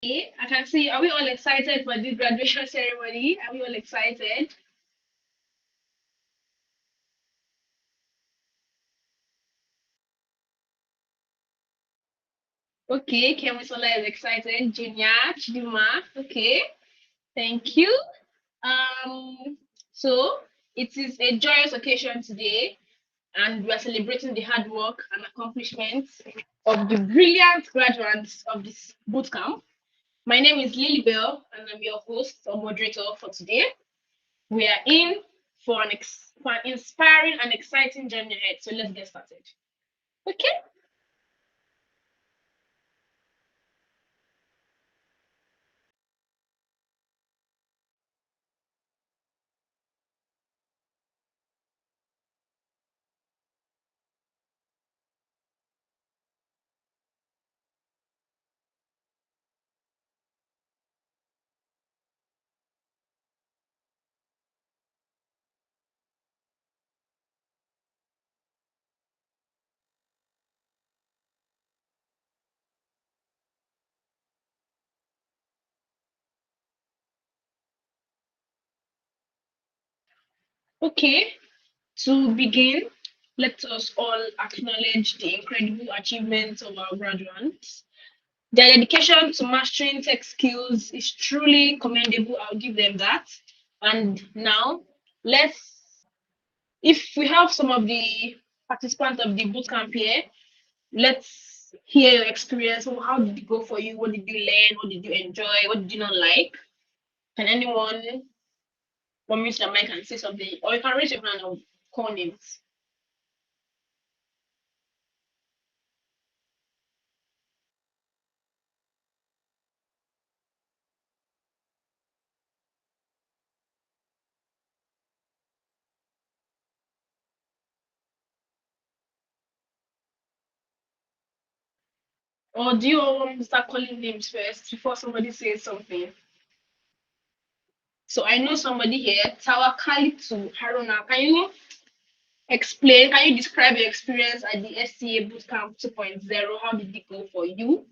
Okay, I can see. Are we all excited for this graduation ceremony? Are we all excited? Okay, Kemisola is excited. Junior, Chidima. Okay, thank you. Um, so it is a joyous occasion today, and we are celebrating the hard work and accomplishments of the brilliant graduates of this bootcamp. My name is Lily Bell, and I'm your host or moderator for today. We are in for an inspiring and exciting journey ahead. So let's get started. Okay. Okay. To begin, let us all acknowledge the incredible achievements of our graduates. Their dedication to mastering tech skills is truly commendable. I'll give them that. And now, let's, if we have some of the participants of the bootcamp here, let's hear your experience. How did it go for you? What did you learn? What did you enjoy? What did you not like? Can anyone unmute the mic and say something? Or you can raise your hand or call names. Or do you all want me to start calling names first before somebody says something? So I know somebody here, Tawakali to Haruna. Can you explain? Can you describe your experience at the SCA Bootcamp 2.0? How did it go for you?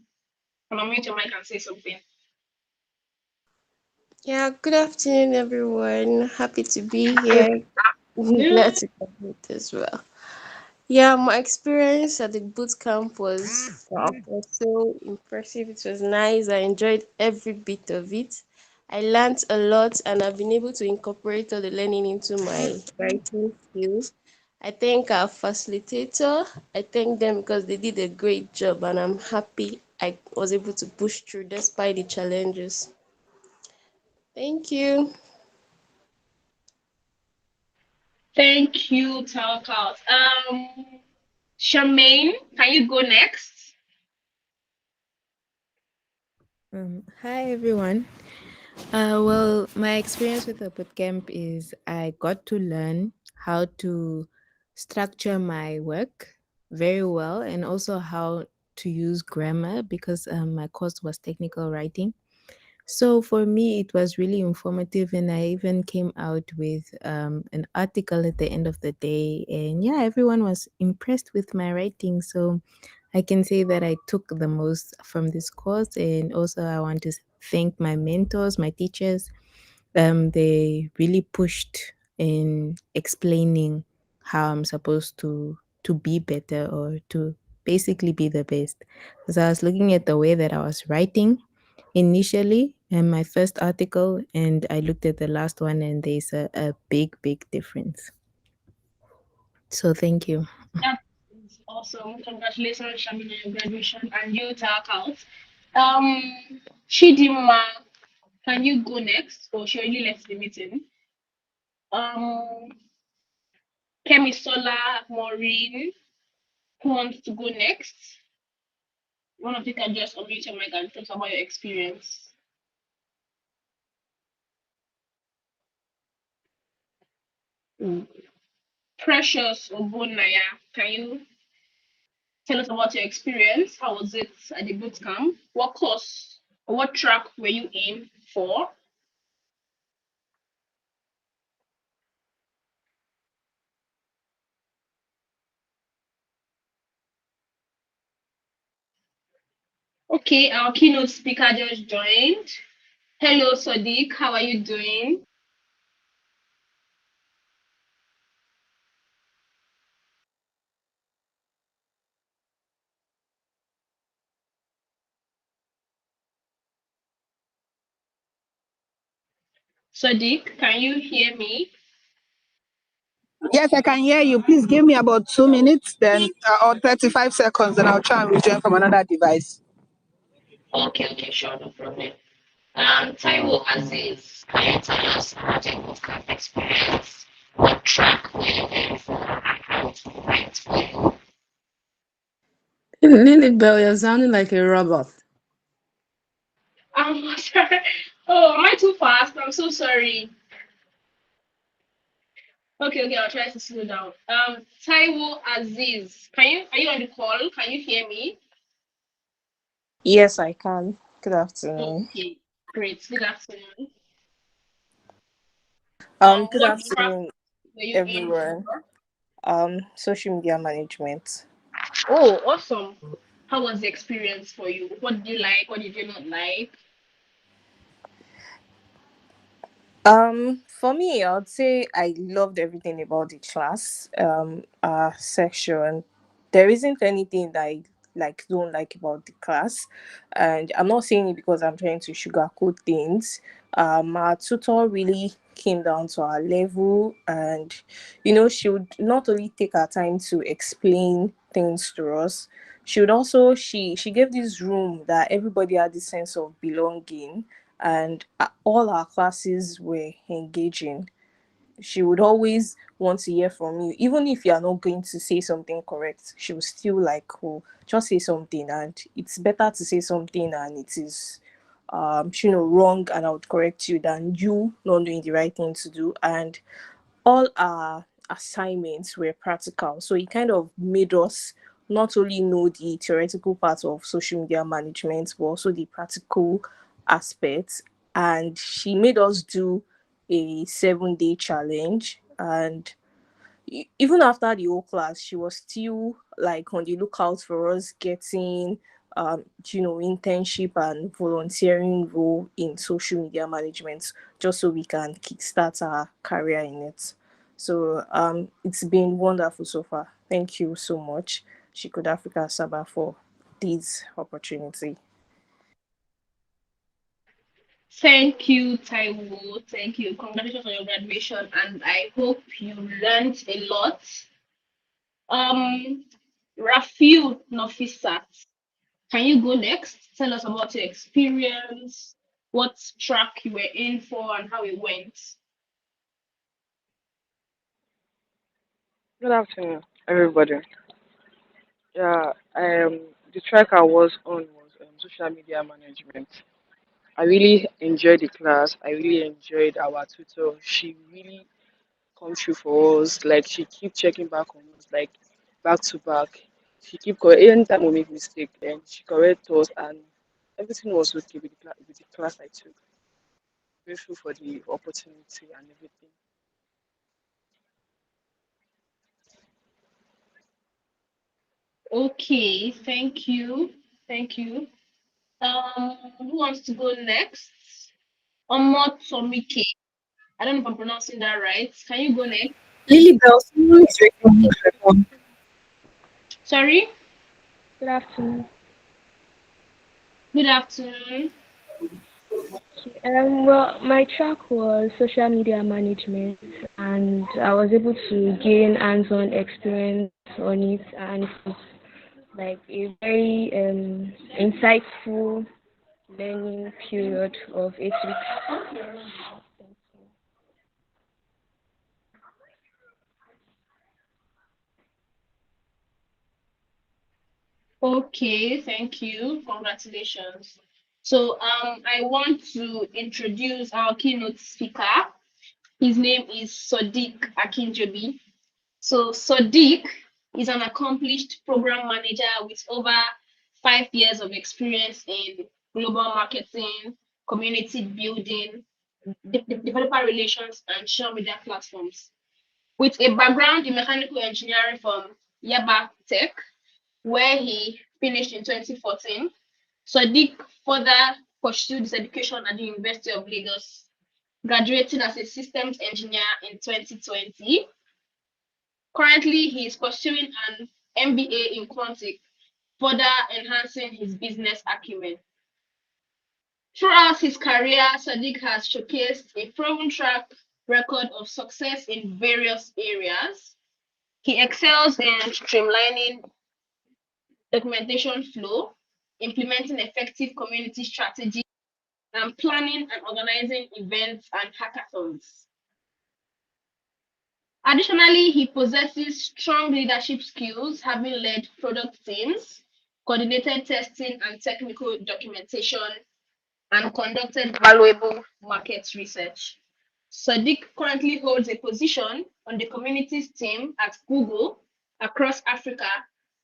Can I mute your mic and say something? Yeah, good afternoon, everyone. Happy to be here. Yeah. Glad to come as well. Yeah, my experience at the boot camp was so impressive. It was nice. I enjoyed every bit of it. I learned a lot, and I've been able to incorporate all the learning into my writing skills. I thank our facilitator. I thank them because they did a great job, and I'm happy I was able to push through despite the challenges. Thank you. Thank you, Tawakal. Charmaine, can you go next? Hi everyone. Well, my experience with the bootcamp is I got to learn how to structure my work very well and also how to use grammar because my course was technical writing. So for me, it was really informative, and I even came out with an article at the end of the day. And yeah, everyone was impressed with my writing. So I can say that I took the most from this course. And also, I want to thank my mentors, my teachers. They really pushed in explaining how I'm supposed to be better or to basically be the best. Because I was looking at the way that I was writing initially in my first article, and I looked at the last one, and there's a big difference. So thank you. That is awesome. Congratulations, Charmaine, on your graduation and you, Tawakal. Chidima, can you go next? Or she already left the meeting? Um, Kemi Sola, Maureen, who wants to go next? One of you can just unmute your mic and tell us about your experience. Mm. Precious Obonaya, can you tell us about your experience? How was it at the boot camp? What course or what track were you in for? Okay, our keynote speaker just joined. Hello, Sadiq. How are you doing? Sadiq, can you hear me? Yes, I can hear you. Please give me about 2 minutes, then or 35 seconds, then I'll try and rejoin from another device. Okay, okay, sure, no problem. Taiwo Aziz, can you tell us about your bootcamp experience? What track were you in for and how it went for you? Lilibel, you're sounding like a robot. Sorry. Oh, am I too fast? I'm so sorry. Okay, okay, I'll try to slow down. Taiwo Aziz, are you on the call? Can you hear me? Yes, I can. Good afternoon. Okay, great. Good afternoon. Good What track afternoon, were you in everyone. for? Social media management. Oh, awesome. How was the experience for you? What did you like? What did you not like? For me, I would say I loved everything about the class. Our section. There isn't anything that I don't like about the class, and I'm not saying it because I'm trying to sugarcoat things. Our tutor really came down to our level, and she would not only take her time to explain things to us. She would also she gave this room that everybody had this sense of belonging, and all our classes were engaging. She would always want to hear from you, even if you are not going to say something correct. She was still like, oh, just say something, and it's better to say something and it is wrong, and I would correct you than you not doing the right thing to do. And all our assignments were practical, so it kind of made us not only know the theoretical part of social media management but also the practical aspects. And she made us do a 7-day challenge, and even after the whole class she was still like on the lookout for us getting internship and volunteering role in social media management, just so we can kickstart our career in it. So it's been wonderful so far. Thank you so much, Shikoda Africa Asaba, for this opportunity. Thank you, Taiwo. Thank you. Congratulations on your graduation, and I hope you learned a lot. Um, Rafiu Nofisat, can you go next? Tell us about your experience, what track you were in for, and how it went. Good afternoon, everybody. Yeah, the track I was on was social media management. I really enjoyed the class. I really enjoyed our tutor. She really come through for us. Like she keep checking back on us, like back to back. She keep correct. Anytime we make mistake, then she correct us, and everything was okay with with the class I took. Grateful for the opportunity and everything. Okay, thank you. Thank you. Who wants to go next? Omotomike. I don't know if I'm pronouncing that right. Can you go next? Lilibel, someone is recommending. Sorry? Good afternoon. Good afternoon. Well, my track was social media management, and I was able to gain hands-on experience on it, and it was like a very insightful learning period of 8 weeks. Okay, thank you. Congratulations. So I want to introduce our keynote speaker. His name is Sadiq Akinjobi. So Sadiq is an accomplished program manager with over 5 years of experience in global marketing, community building, developer relations, and social media platforms. With a background in mechanical engineering from Yaba Tech, where he finished in 2014, Sadiq further pursued his education at the University of Lagos, graduating as a systems engineer in 2020. Currently, he is pursuing an MBA in quantic, further enhancing his business acumen. Throughout his career, Sadiq has showcased a proven track record of success in various areas. He excels in streamlining documentation flow, implementing effective community strategy, and planning and organizing events and hackathons. Additionally, he possesses strong leadership skills, having led product teams, coordinated testing and technical documentation, and conducted valuable market research. Sadiq currently holds a position on the communities team at Google across Africa,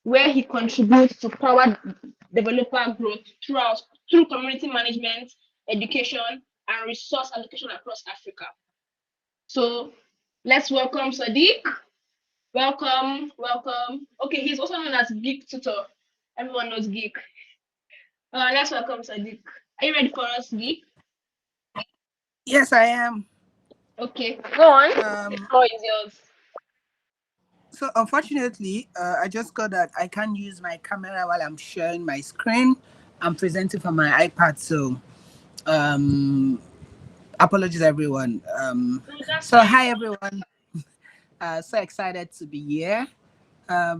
where he contributes to power developer growth through community management, education, and resource allocation across Africa. So let's welcome Sadiq. Welcome, welcome. Okay, he's also known as Geek Tutor. Everyone knows Geek. Let's welcome Sadiq. Are you ready for us, Geek? Yes, I am. Okay, go on. The Um, floor is yours. so unfortunately, I just got that I can't use my camera while I'm sharing my screen. I'm presenting from my iPad, so um, apologies everyone. No, that's So fine. hi everyone. So excited to be here.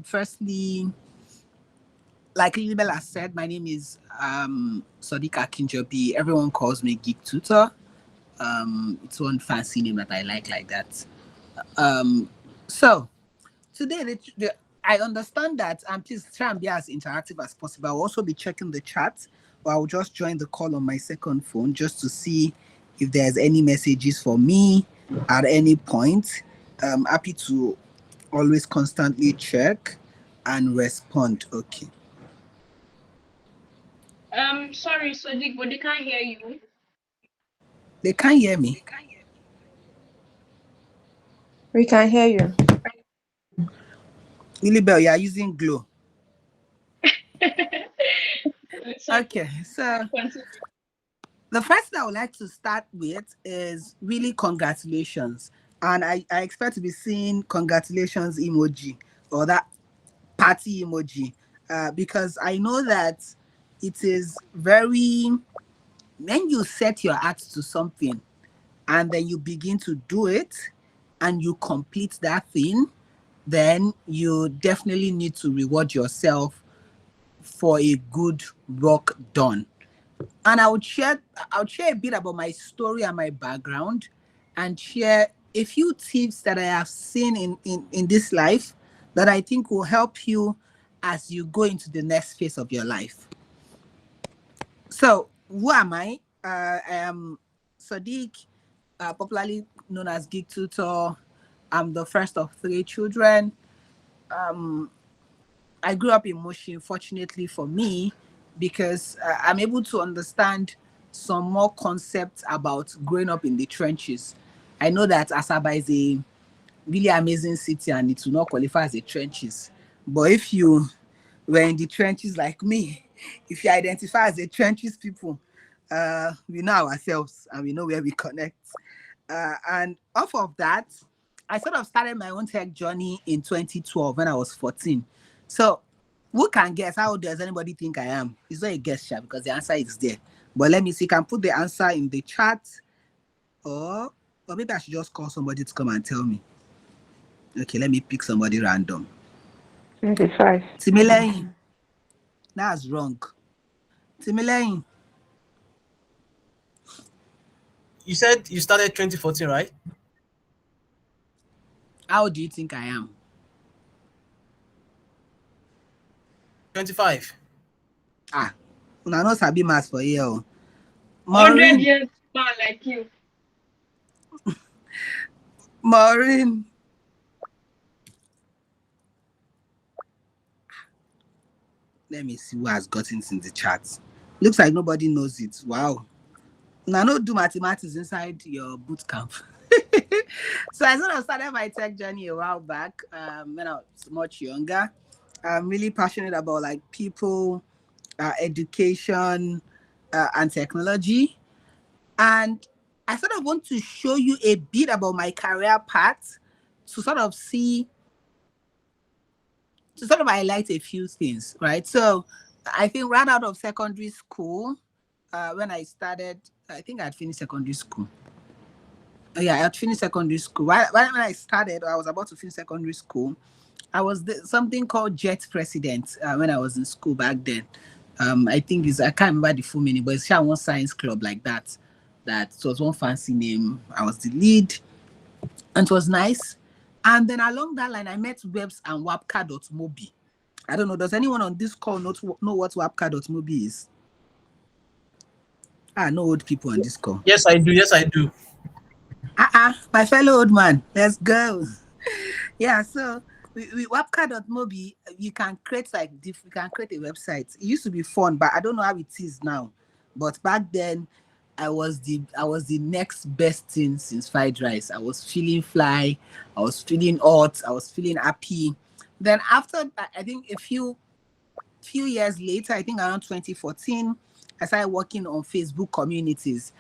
Firstly, like Lilibel has said, my name is Sadiq Akinjobi. Everyone calls me Geek Tutor. It's one fancy name that I like that. Um, so today, I understand that, and please try and be as interactive as possible. I'll also be checking the chat, or I'll just join the call on my second phone just to see if there's any messages for me at any point. I'm happy to always constantly check and respond. Okay. Sorry, Sadiq, but they can't hear you. They can't hear me. We can hear you. Lilibel, you are using Glow. It's okay. Okay, so Continue. the first thing I would like to start with is really congratulations. And I expect to be seeing congratulations emoji or that party emoji because I know that it is very, when you set your heart to something and then you begin to do it and you complete that thing, then you definitely need to reward yourself for a good work done. And I would share a bit about my story and my background and share a few tips that I have seen in this life that I think will help you as you go into the next phase of your life. So who am I? I am Sadiq, popularly known as Geek Tutor. I'm the first of three children. Um, I grew up in Mushin, fortunately for me, because I'm able to understand some more concepts about growing up in the trenches. I know that Asaba is a really amazing city and it will not qualify as a trenches. But if you were in the trenches like me, if you identify as a trenches people, we know ourselves and we know where we connect. And off of that, I sort of started my own tech journey in 2012 when I was 14. So, who can guess? How old does anybody think I am? It's not a guess, Sha, because the answer is there. But let me see. You can put the answer in the chat, or maybe I should just call somebody to come and tell me. Okay, let me pick somebody random. 25. Timilehin. That's wrong. Timilehin, You said you started 2014, right? how do you think I am? 25. Ah, una no sabi maths for here. Oh. 100 Maureen, years man like you. Maureen. Let me see who has gotten it in the chat. Looks like nobody knows it. Wow. Now, no do mathematics inside your boot camp. So I sort of started my tech journey a while back when I was much younger. I'm really passionate about like people education, and technology. And I sort of want to show you a bit about my career path to sort of see, to sort of highlight a few things, right? So I think right out of secondary school, when I started, I think I'd finished secondary school. Yeah, I had finished secondary school. When I started, I was about to finish secondary school. I was something called Jet President when I was in school back then. I think I can't remember the full meaning, but it's one science club like that. That it was one fancy name. I was the lead, and it was nice. And then along that line, I met Webs and Wapka.mobi. I don't know. Does anyone on this call know what Wapka.mobi is? No old people on this call. Yes, I do. Yes, I do. My fellow old man, let's go. Yeah, so with wapka.mobi, you can create you can create a website. It used to be fun, but I don't know how it is now. But back then, I was the next best thing since fried rice. I was feeling fly, I was feeling hot, I was feeling happy. Then after I think a few years later, I think around 2014, I started working on Facebook communities,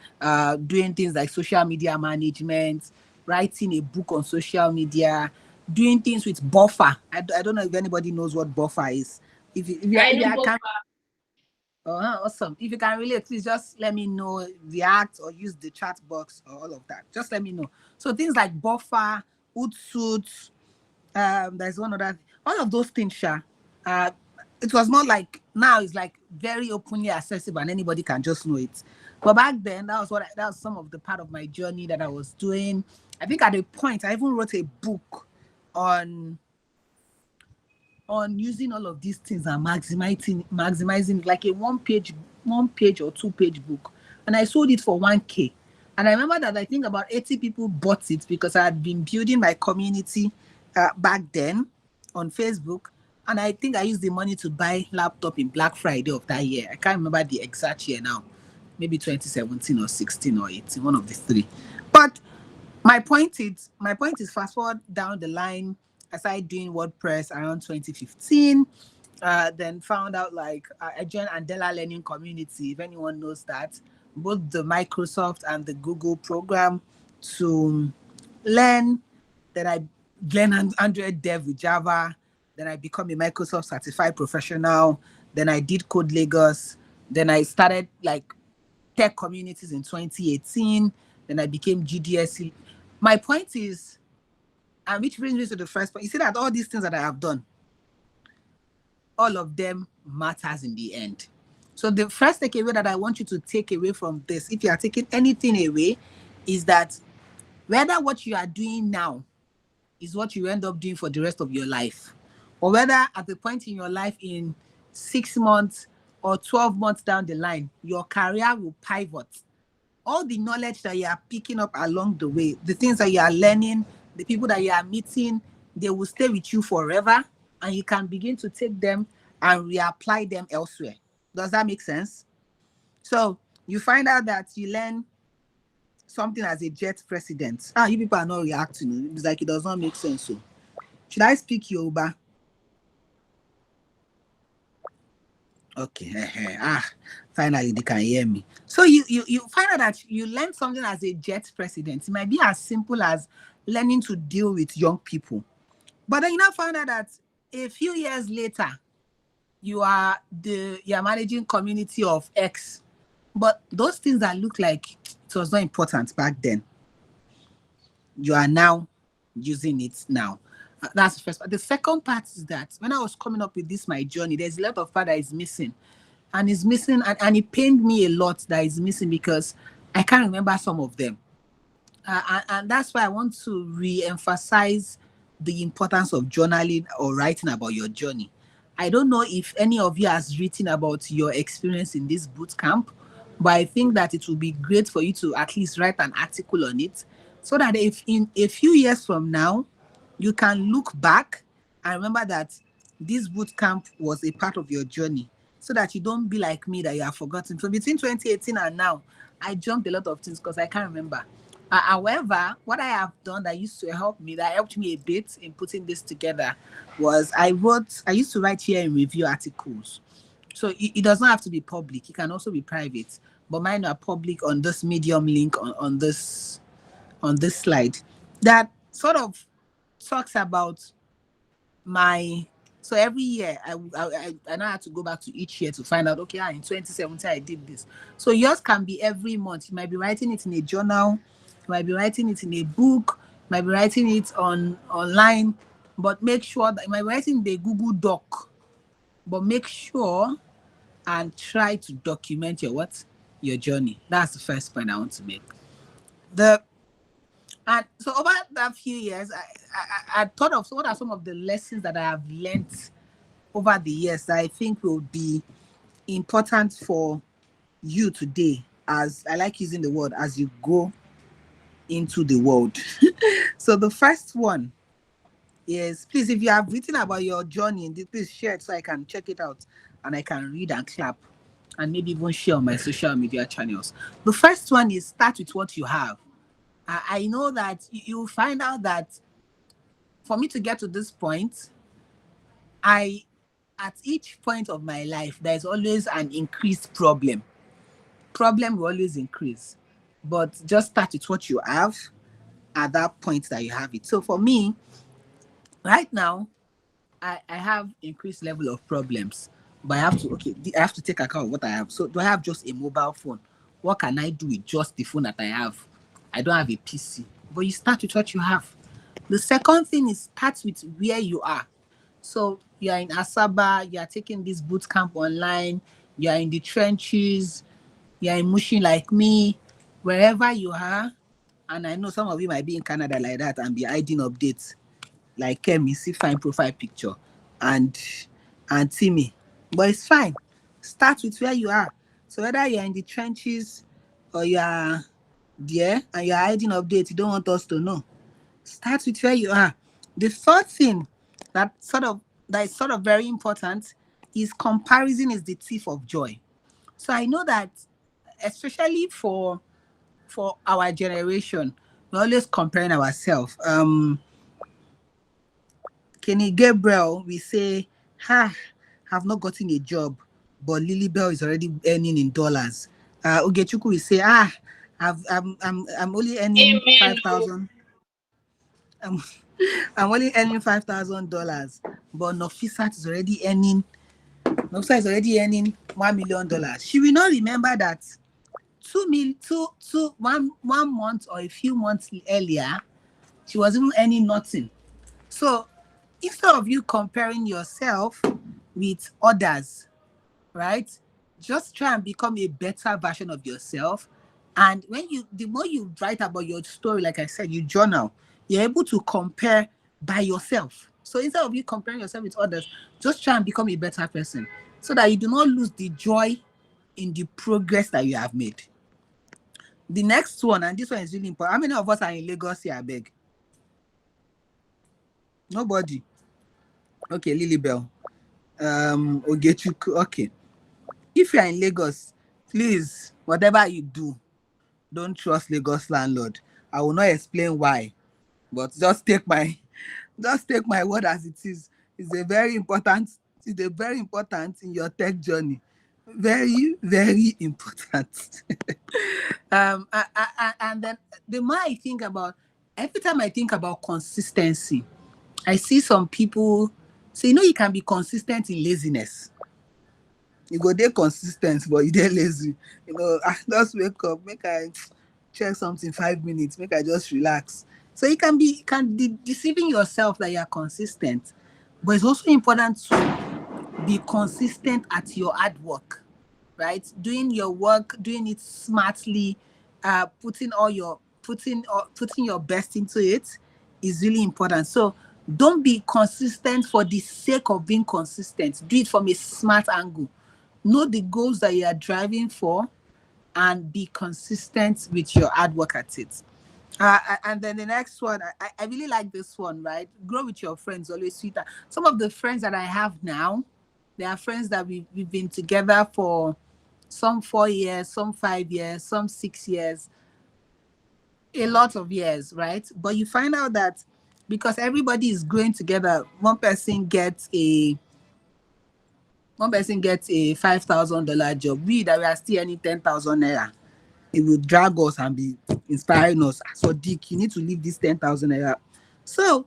doing things like social media management, writing a book on social media, doing things with buffer. I don't know if anybody knows what buffer is. I If know you both. can, oh, awesome. If you can relate, please just let me know, react or use the chat box or all of that. Just let me know. So things like buffer, Hootsuite, there's one other, all of those things, uh it was not like now. It's like very openly accessible and anybody can just know it. But back then, that was some of the part of my journey that I was doing. I think at a point I even wrote a book on using all of these things and maximizing like a one page or 2 page book, and I sold it for 1K. And I remember that I think about 80 people bought it because I had been building my community back then on Facebook. And I think I used the money to buy laptop in Black Friday of that year. I can't remember the exact year now, maybe 2017 or 16 or 18, one of the three. But my point is fast forward down the line, I started doing WordPress around 2015. Then found out I joined Andela Learning Community, if anyone knows that, both the Microsoft and the Google program to learn. Then I learned Android dev with Java. Then I become a Microsoft certified professional. Then I did Code Lagos. Then I started tech communities in 2018. Then I became GDSC. My point is, and which brings me to the first point, you see that all these things that I have done, all of them matters in the end. So the first takeaway that I want you to take away from this, if you are taking anything away, is that whether what you are doing now is what you end up doing for the rest of your life, or whether at the point in your life in 6 months or 12 months down the line, your career will pivot. All the knowledge that you are picking up along the way, the things that you are learning, the people that you are meeting, they will stay with you forever, and you can begin to take them and reapply them elsewhere. Does that make sense? So you find out that you learn something as a jet president. You people are not reacting. It's like it does not make sense. So should I speak Yoruba? Okay. Finally they can hear me. So you find out that you learn something as a jet president. It might be as simple as learning to deal with young people. But then you now find out that a few years later, you're managing community of X. But those things that look like it was not important back then, you are now using it now. That's the first part. The second part is that when I was coming up with this, my journey, there's a lot of part that is missing. And it's missing, and it pained me a lot that is missing because I can't remember some of them. And that's why I want to re-emphasize the importance of journaling or writing about your journey. I don't know if any of you has written about your experience in this boot camp, but I think that it would be great for you to at least write an article on it, so that if in a few years from now, you can look back and remember that this boot camp was a part of your journey, so that you don't be like me that you have forgotten. So between 2018 and now, I jumped a lot of things because I can't remember. However, what I have done that used to help me, that helped me a bit in putting this together, was I used to write here in review articles So it does not have to be public. It can also be private. But mine are public on this Medium link on this slide that sort of talks about my. So every year I now have to go back to each year to find out, okay, in 2017 I did this. So yours can be every month. You might be writing it in a journal, you might be writing it in a book, you might be writing it online, but make sure that you might be writing in the Google Doc, but make sure and try to document your journey. That's the first point I want to make. The And so over that few years, I thought of, so what are some of the lessons that I have learned over the years that I think will be important for you today, as I like using the word, as you go into the world. So the first one is, please, if you have written about your journey, please share it so I can check it out and I can read and clap and maybe even share on my social media channels. The first one is start with what you have. I know that you'll find out that for me to get to this point, I at each point of my life, there's always an increased problem. Problem will always increase, but just start with what you have at that point that you have it. So for me, right now, I have increased level of problems, but I have to take account of what I have. So do I have just a mobile phone? What can I do with just the phone that I have? I don't have a PC, but you start with what you have. The second thing is start with where you are. So you are in Asaba, you are taking this boot camp online, you are in the trenches, you are in Mushin like me, wherever you are. And I know some of you might be in Canada like that and be hiding updates like Kemi, see fine profile picture and Timmy. But it's fine. Start with where you are. So whether you're in the trenches or you are there and you're hiding updates, you don't want us to know. Start with where you are. The third thing that is sort of very important is comparison is the thief of joy. So I know that especially for our generation, we're always comparing ourselves. Kenny Gabriel, we say, have not gotten a job, but Lily Bell is already earning in dollars. Ugechuku, we say, I'm only earning Amen. Oh. 5,000. I'm, I'm only earning $5,000, but Nofisa is already earning $1 million. She will not remember that 1 month or a few months earlier, she was even earning nothing. So instead of you comparing yourself with others, right? Just try and become a better version of yourself. And the more you write about your story, like I said, you journal, you're able to compare by yourself. So instead of you comparing yourself with others, just try and become a better person so that you do not lose the joy in the progress that you have made. The next one, and this one is really important. How many of us are in Lagos here, I beg? Nobody. Okay, Lilybell. Ogechuku. Okay. If you are in Lagos, please, whatever you do, don't trust Lagos landlord. I will not explain why, but just take my word as it is. It's a very important. It's a very important in your tech journey. Very, very important. And then the more I think about, every time I think about consistency, I see some people say, you can be consistent in laziness. You go there consistent, but you dey lazy. I just wake up, make I check something 5 minutes, make I just relax. So you can be deceiving yourself that you are consistent, but it's also important to be consistent at your hard work, right? Doing your work, doing it smartly, putting your best into it is really important. So don't be consistent for the sake of being consistent. Do it from a smart angle. Know the goals that you are driving for and be consistent with your hard work at it. And then the next one, I really like this one, right? Grow with your friends, always sweeter. Some of the friends that I have now, they are friends that we've been together for some 4 years, some 5 years, some 6 years, a lot of years, right? But you find out that because everybody is growing together, one person gets One person gets a $5,000 job. We that we are still earning 10,000 naira. It will drag us and be inspiring us. So Dick, you need to leave this 10,000 naira. So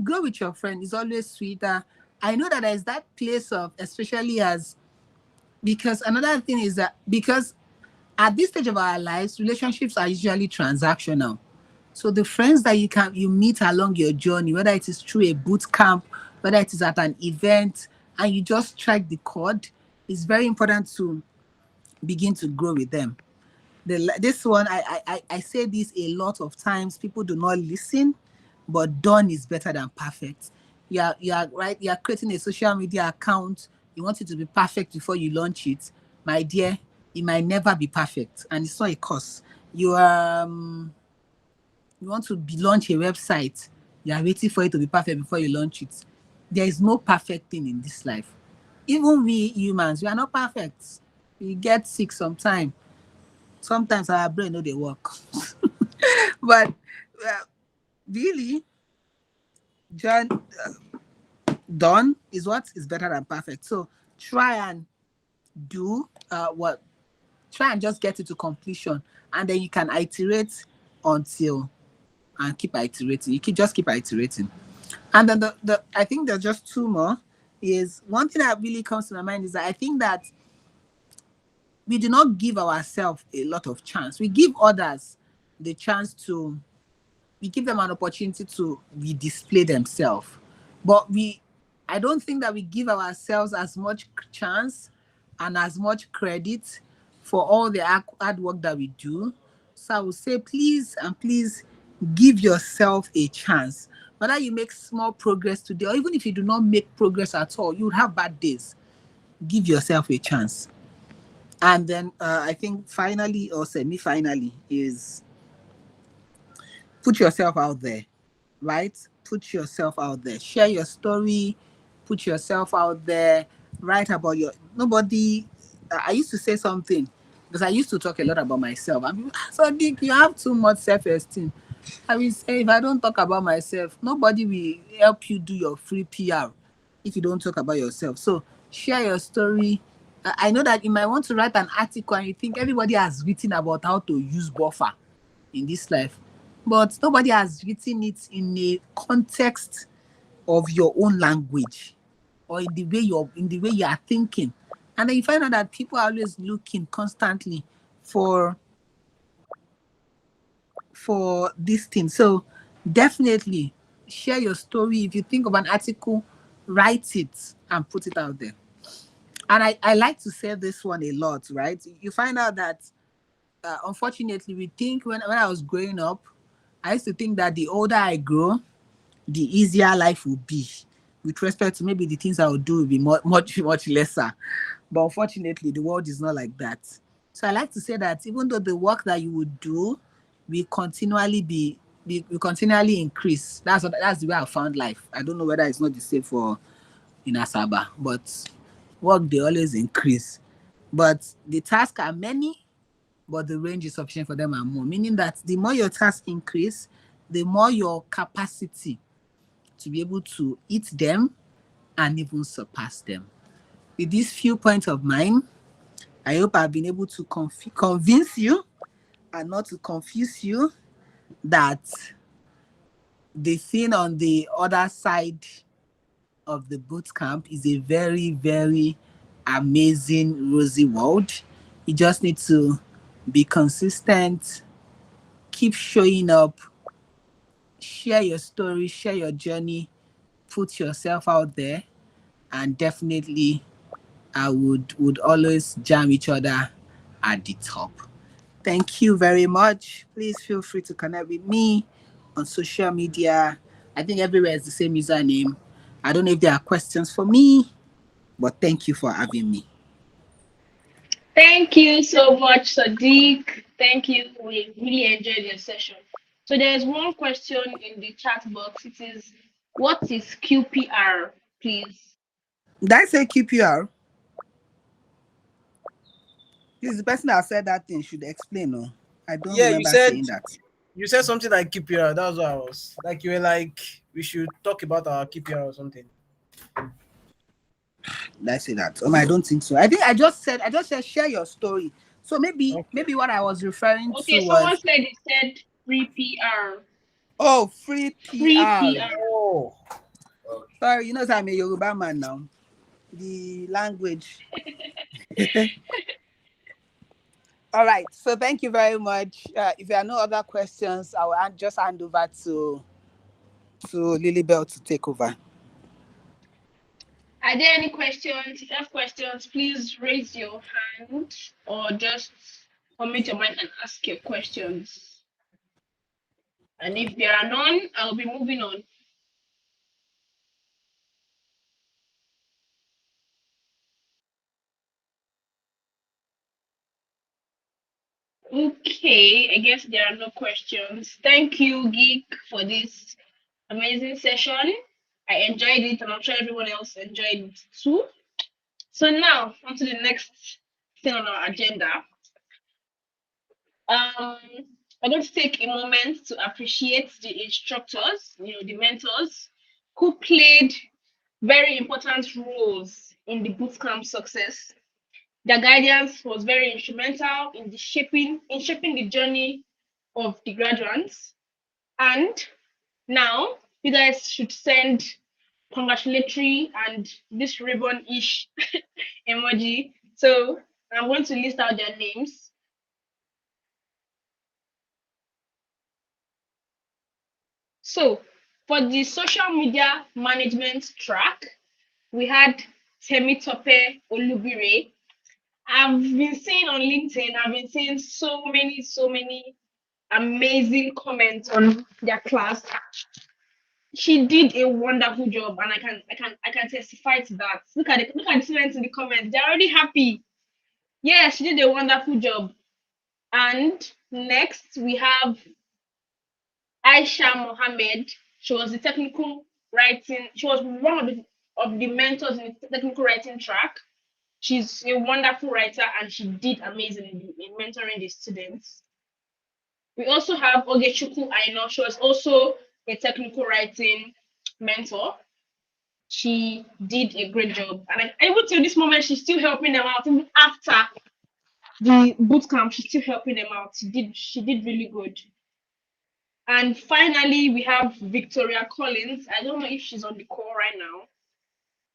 go with your friend. It's always sweeter. I know that there's that place of, especially as, because another thing is that because at this stage of our lives, relationships are usually transactional. So the friends that you meet along your journey, whether it is through a boot camp, whether it is at an event, and you just strike the chord, it's very important to begin to grow with them. This one, I say this a lot of times. People do not listen, but done is better than perfect. You are right. You are creating a social media account. You want it to be perfect before you launch it, my dear. It might never be perfect, and it's not a cost. You want to launch a website. You are waiting for it to be perfect before you launch it. There is no perfect thing in this life. Even we humans, we are not perfect. We get sick sometimes. Sometimes our brain no dey work. But really, John, done is what is better than perfect. So try and do what try and just get it to completion, and then you can iterate until and keep iterating. You keep iterating. And then the I think there's just two more. Is one thing that really comes to my mind is that I think that we do not give ourselves a lot of chance. We give others the chance to we give them an opportunity to display themselves. But I don't think that we give ourselves as much chance and as much credit for all the hard work that we do. So I would say, please and please give yourself a chance. Whether you make small progress today, or even if you do not make progress at all, you will have bad days. Give yourself a chance. And then I think finally or semi finally is put yourself out there, right? Put yourself out there. Share your story. Put yourself out there. Write about your. Nobody. I used to say something because I used to talk a lot about myself. And people, so Dick, you have too much self-esteem. I will say if I don't talk about myself, nobody will help you do your free PR if you don't talk about yourself. So share your story. I know that you might want to write an article and you think everybody has written about how to use buffer in this life, but nobody has written it in a context of your own language or in the way you are thinking. And then you find out that people are always looking constantly for this thing. So definitely share your story. If you think of an article, write it and put it out there. And I like to say this one a lot, right? You find out that unfortunately we think when I was growing up, I used to think that the older I grow, the easier life will be. With respect to maybe the things I will do will be much lesser. But unfortunately, the world is not like that. So I like to say that even though the work that you would do will continually will continually increase. That's the way I found life. I don't know whether it's not the same for in Asaba, but work they always increase. But the tasks are many, but the range is sufficient for them and more. Meaning that the more your tasks increase, the more your capacity to be able to eat them and even surpass them. With these few points of mine, I hope I've been able to convince you and not to confuse you that the thing on the other side of the boot camp is a very, very amazing, rosy world. You just need to be consistent, keep showing up, share your story, share your journey, put yourself out there, and definitely I would always jam each other at the top. Thank you very much. Please feel free to connect with me on social media. I think everywhere is the same username. I don't know if there are questions for me, but thank you for having me. Thank you so much, Sadiq. Thank you. We really enjoyed your session. So there's one question in the chat box. It is, what is QPR, please? Did I say QPR? Please, the person that said that thing should explain. No, I don't Yeah, remember saying that. you said something like KPR. That was what I was like. You were like, we should talk about our KPR or something. Did I say that? I don't think so. I think I just said share your story. So maybe Okay. what I was referring Okay, to someone was, said it said free PR. oh, free Free PR. PR. Oh, Sorry, I'm a Yoruba man now. The language. All right. So thank you very much. If there are no other questions, I will just hand over to Lilybell to take over. Are there any questions? If you have questions, please raise your hand or just unmute your mic and ask your questions. And if there are none, I'll be moving on. Okay, I guess there are no questions. Thank you, Geek, for this amazing session. I enjoyed it, and I'm sure everyone else enjoyed it too. So now, on to the next thing on our agenda. Um, I'm going to take a moment to appreciate the instructors, the mentors, who played very important roles in the bootcamp success. Their guidance was very instrumental in shaping the journey of the graduates. And now you guys should send congratulatory and this ribbon-ish emoji. So I'm going to list out their names. So for the social media management track, we had Temitope Olubire. I've been seeing on LinkedIn, I've been seeing so many amazing comments on their class. She did a wonderful job, and I can testify to that. Look at the students in the comments. They're already happy. Yes, she did a wonderful job. And next we have Aisha Mohammed. She was the technical writing. She was one of the mentors in the technical writing track. She's a wonderful writer, and she did amazing in mentoring the students. We also have Ogechuku Aino. She was also a technical writing mentor. She did a great job, and even till this moment, she's still helping them out. Even after the boot camp, she's still helping them out. She did really good. And finally, we have Victoria Collins. I don't know if she's on the call right now,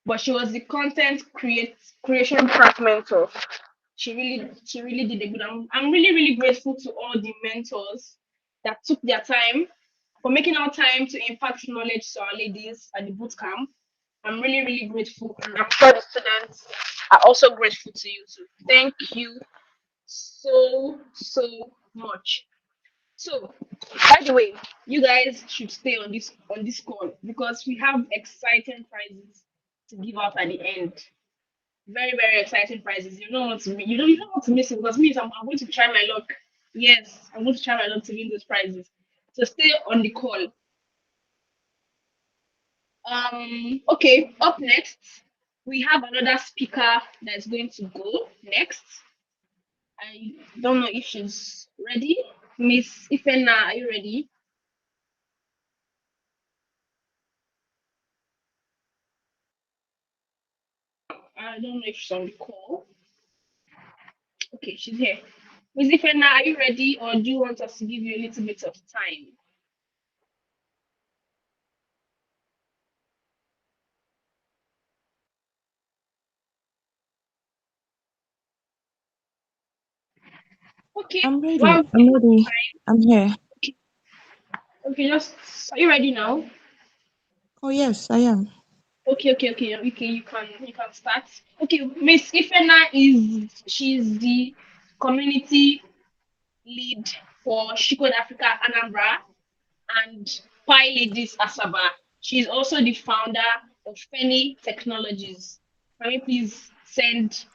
but she was the creation track mentor. She really did a good. I'm really grateful to all the mentors that took their time for making our time to impact knowledge to our ladies at the boot camp. I'm really grateful, and I'm sure the students are also grateful to you too. Thank you so much. So, by the way, you guys should stay on this call because we have exciting prizes to give out at the end. Very exciting prizes. You don't want to miss it because I'm going to try my luck. Yes, I'm going to try my luck to win those prizes. So stay on the call. Okay, up next, we have another speaker that's going to go next. I don't know if she's ready. Miss Ifena, are you ready? I don't know if she's on the call. Okay, she's here. Miss Ifena, are you ready, or do you want us to give you a little bit of time? Okay, I'm ready. well, I'm ready. I'm here. okay, just are you ready now? Oh, yes, I am. Okay. You can start. Okay, Miss Ifena she's the community lead for Shikod Africa Anambra and Pi Ladies Asaba. She's also the founder of Penny Technologies. Can you please send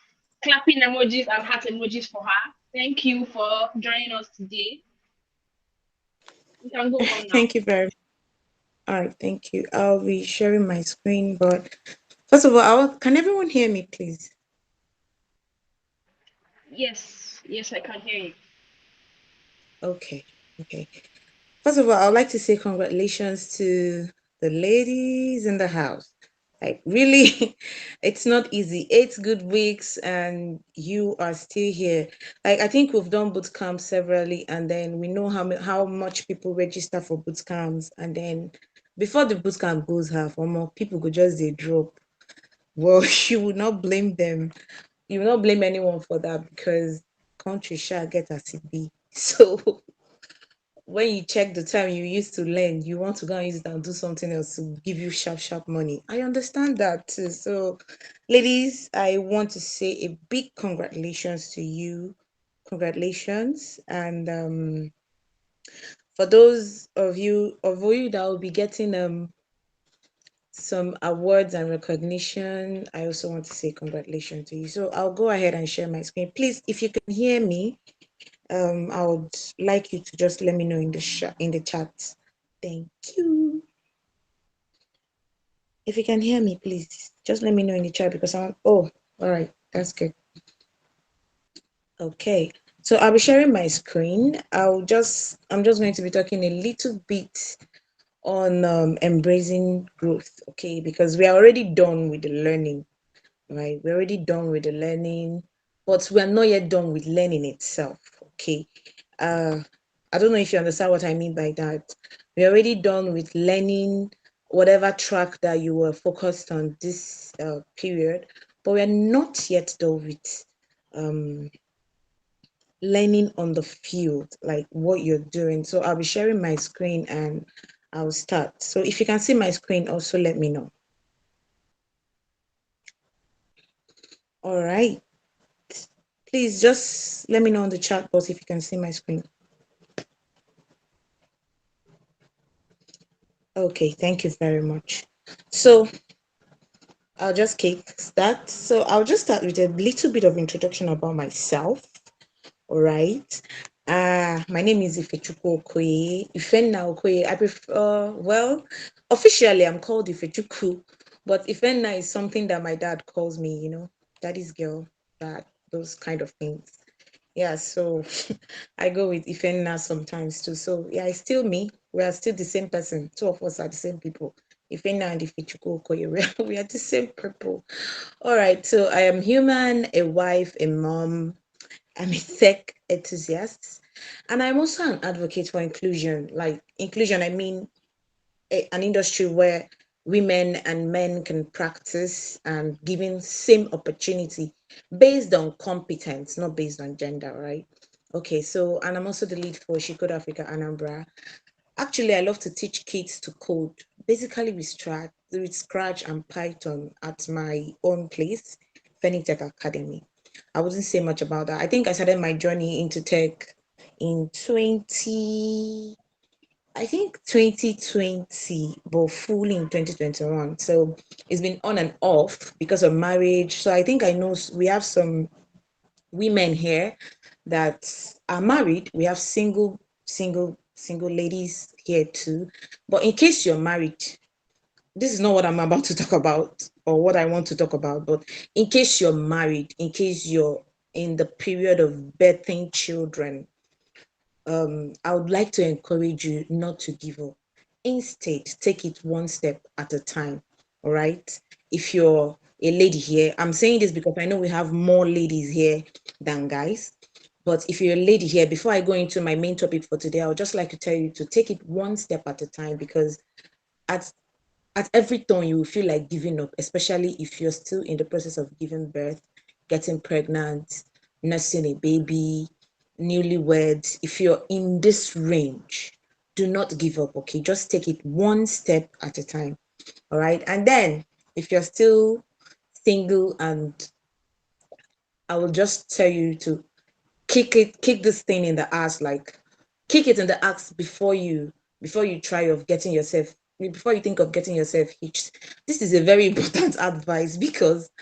clapping emojis and heart emojis for her? Thank you for joining us today. You can go on now. Thank you very much. All right, thank you. I'll be sharing my screen, but first of all, can everyone hear me, please? Yes, I can hear you. Okay, okay. First of all, I would like to say congratulations to the ladies in the house. Like really, it's not easy. 8 good weeks and you are still here. Like I think we've done boot camps severally, and then we know how much people register for boot camps, and then before the boot camp goes half or more, people go just they drop. Well, you will not blame them. You will not blame anyone for that because country shall get as it be. So when you check the time you used to learn, you want to go and use it and do something else to give you sharp, sharp money. I understand that too. So, ladies, I want to say a big congratulations to you. Congratulations. And for those of you that will be getting some awards and recognition, I also want to say congratulations to you. So I'll go ahead and share my screen. Please, if you can hear me, I would like you to just let me know in the chat. Thank you. If you can hear me, please just let me know in the chat because I'm. Oh, all right, that's good. Okay, so I'll be sharing my screen. I'm just going to be talking a little bit on embracing growth. Okay, because we are already done with the learning, right? We're already done with the learning, but we are not yet done with learning itself. Okay, uh I don't know if you understand what I mean by that. We're already done with learning whatever track that you were focused on this period, but we're not yet done with um learning on the field, like what you're doing. So I'll be sharing my screen and I'll start. So if you can see my screen, also let me know. All right. Please just let me know on the chat box if you can see my screen. Okay, thank you very much. So I'll just kick start. So I'll just start with a little bit of introduction about myself. All right. My name is Ifechukwu Okoye. Ifenna Okoye. I prefer, well, officially I'm called Ifechukwu, but Ifenna is something that my dad calls me, daddy's girl, that those kind of things. Yeah, so I go with Ifenna sometimes too. So yeah, it's still me. We are still the same person. Two of us are the same people. Ifenna and Ifechukwu Okoye, we are the same people. All right, so I am human, a wife, a mom. I'm a tech enthusiast, and I'm also an advocate for inclusion. Like inclusion, I mean an industry where women and men can practice and given same opportunity based on competence, not based on gender, right? Okay, so and I'm also the lead for She Code Africa Anambra. Actually, I love to teach kids to code, basically with Scratch and Python at my own place, Tech Academy. I wouldn't say much about that. I think I started my journey into tech in 2020, but fully in 2021. So it's been on and off because of marriage. So I think I know we have some women here that are married. We have single ladies here too. But in case you're married, this is not what I'm about to talk about or what I want to talk about. But in case you're married, in case you're in the period of birthing children, I would like to encourage you not to give up. Instead, take it one step at a time. All right. If you're a lady here, I'm saying this because I know we have more ladies here than guys. But if you're a lady here, before I go into my main topic for today, I would just like to tell you to take it one step at a time because at at every turn you will feel like giving up, especially if you're still in the process of giving birth, getting pregnant, nursing a baby, newlyweds. If you're in this range, do not give up, okay? Just take it one step at a time, all right? And then if you're still single, and I will just tell you to kick this thing in the ass, like kick it in the ass before you try of getting yourself before you think of getting yourself hitched. This is a very important advice because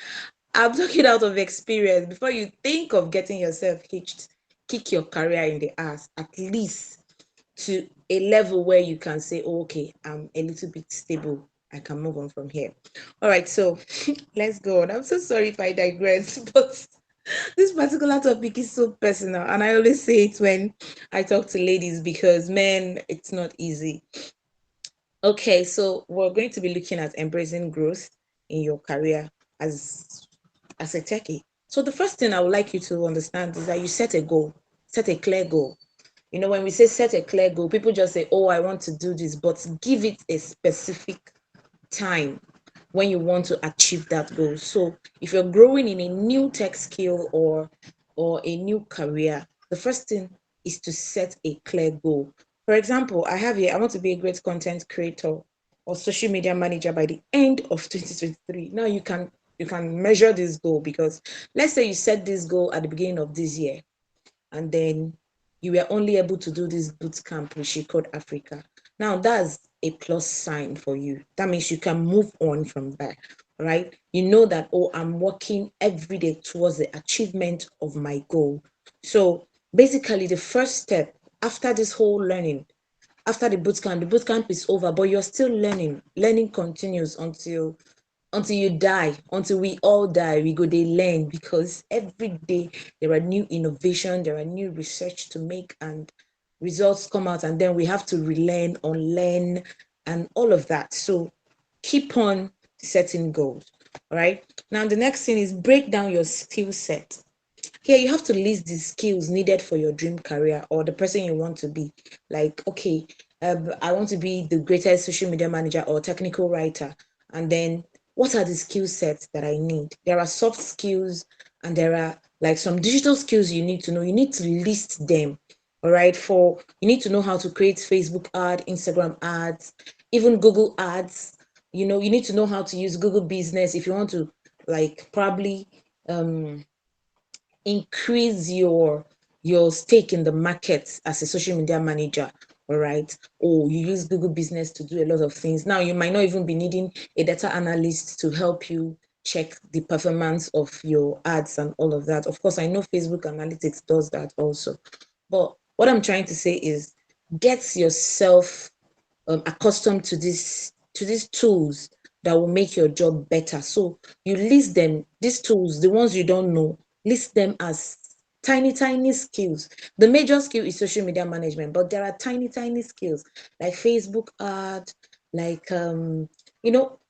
I'm talking out of experience. Before you think of getting yourself hitched, kick your career in the ass at least to a level where you can say, oh, okay, I'm a little bit stable. I can move on from here. All right, so let's go on. I'm so sorry if I digress, but this particular topic is so personal, and I always say it when I talk to ladies because men, it's not easy. Okay, so we're going to be looking at embracing growth. in your career as a techie. So the first thing I would like you to understand is that you set a goal, set a clear goal. When we say set a clear goal, people just say, "Oh, I want to do this," but give it a specific time when you want to achieve that goal. So if you're growing in a new tech skill or a new career, the first thing is to set a clear goal. For example, I have here, I want to be a great content creator or social media manager by the end of 2023. Now you can measure this goal, because let's say you set this goal at the beginning of this year, and then you were only able to do this boot camp with She Code Africa. Now that's a plus sign for you. That means you can move on from there, right? You know that, oh, I'm working every day towards the achievement of my goal. So basically, the first step after this whole learning, after the boot camp is over, but you're still learning. Learning continues until you die, until we all die, we go they learn, because every day there are new innovation, there are new research to make, and results come out, and then we have to relearn, unlearn, and all of that. So keep on setting goals. All right, now the next thing is break down your skill set. Here you have to list the skills needed for your dream career or the person you want to be. Like, okay, I want to be the greatest social media manager or technical writer. And then what are the skill sets that I need? There are soft skills and there are like some digital skills you need to know. You need to list them. All right. You need to know how to create Facebook ad, Instagram ads, even Google ads. You need to know how to use Google Business if you want to, like, probably um increase your stake in the market as a social media manager. All right, or you use Google Business to do a lot of things. Now you might not even be needing a data analyst to help you check the performance of your ads and all of that. Of course, I know Facebook analytics does that also, but what I'm trying to say is get yourself accustomed to these tools that will make your job better. So you list them, these tools, the ones you don't know, list them as tiny, tiny skills. The major skill is social media management, but there are tiny, tiny skills like Facebook ad, like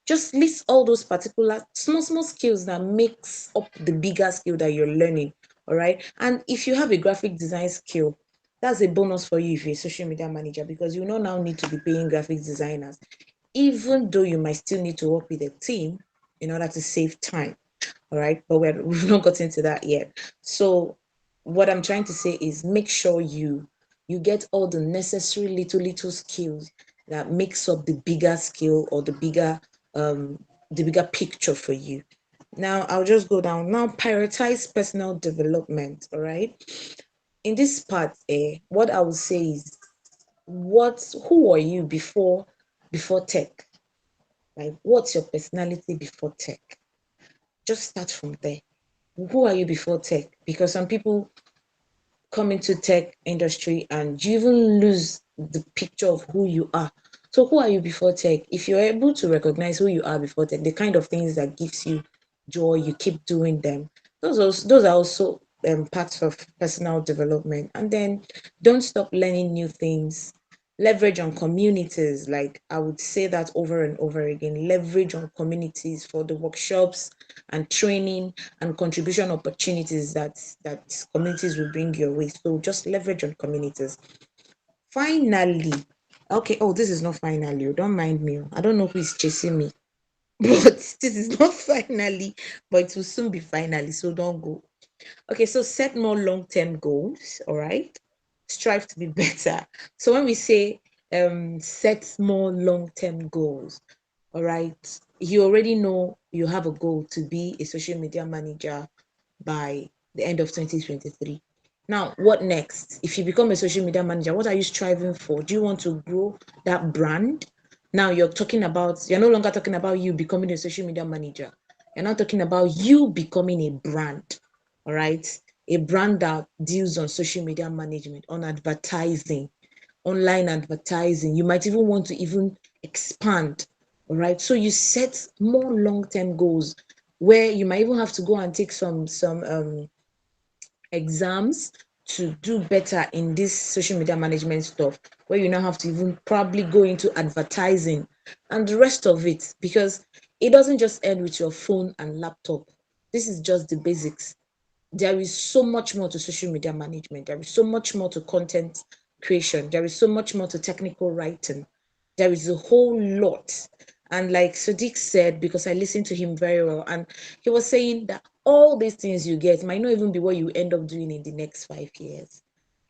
just list all those particular small, small skills that makes up the bigger skill that you're learning. All right. And if you have a graphic design skill, that's a bonus for you if you're a social media manager, because you don't now need to be paying graphic designers, even though you might still need to work with a team in order to save time. All right, but we've not gotten to that yet. So what I'm trying to say is make sure you get all the necessary little skills that makes up the bigger skill or the bigger picture for you. Now I'll just go down. Now prioritize personal development. All right, in this part, what I would say is, who are you before tech? Like, what's your personality before tech? Just start from there. Who are you before tech? Because some people come into tech industry and you even lose the picture of who you are. So who are you before tech? If you're able to recognize who you are before tech, the kind of things that gives you joy, you keep doing them. Those are also parts of personal development. And then don't stop learning new things. Leverage on communities. Like, I would say that over and over again. Leverage on communities for the workshops and training and contribution opportunities that communities will bring your way. So just leverage on communities. Finally, okay. Oh, this is not finally. Oh, don't mind me. I don't know who is chasing me, but this is not finally. But it will soon be finally. So don't go. Okay, so set more long-term goals. All right, strive to be better. So when we say set more long-term goals, all right, you already know you have a goal to be a social media manager by the end of 2023. Now, what next? If you become a social media manager, what are you striving for? Do you want to grow that brand? Now you're no longer talking about you becoming a social media manager. You're not talking about you becoming a brand. All right. A brand that deals on social media management, on advertising, online advertising. You might even want to even expand. All right. So you set more long-term goals where you might even have to go and take some exams to do better in this social media management stuff, where you now have to even probably go into advertising and the rest of it, because It doesn't just end with your phone and laptop. This is just the basics. There is so much more to social media management. There is so much more to content creation. There is so much more to technical writing. There is a whole lot. And like Sadiq said, because I listened to him very well, and he was saying that all these things you get might not even be what you end up doing in the next 5 years.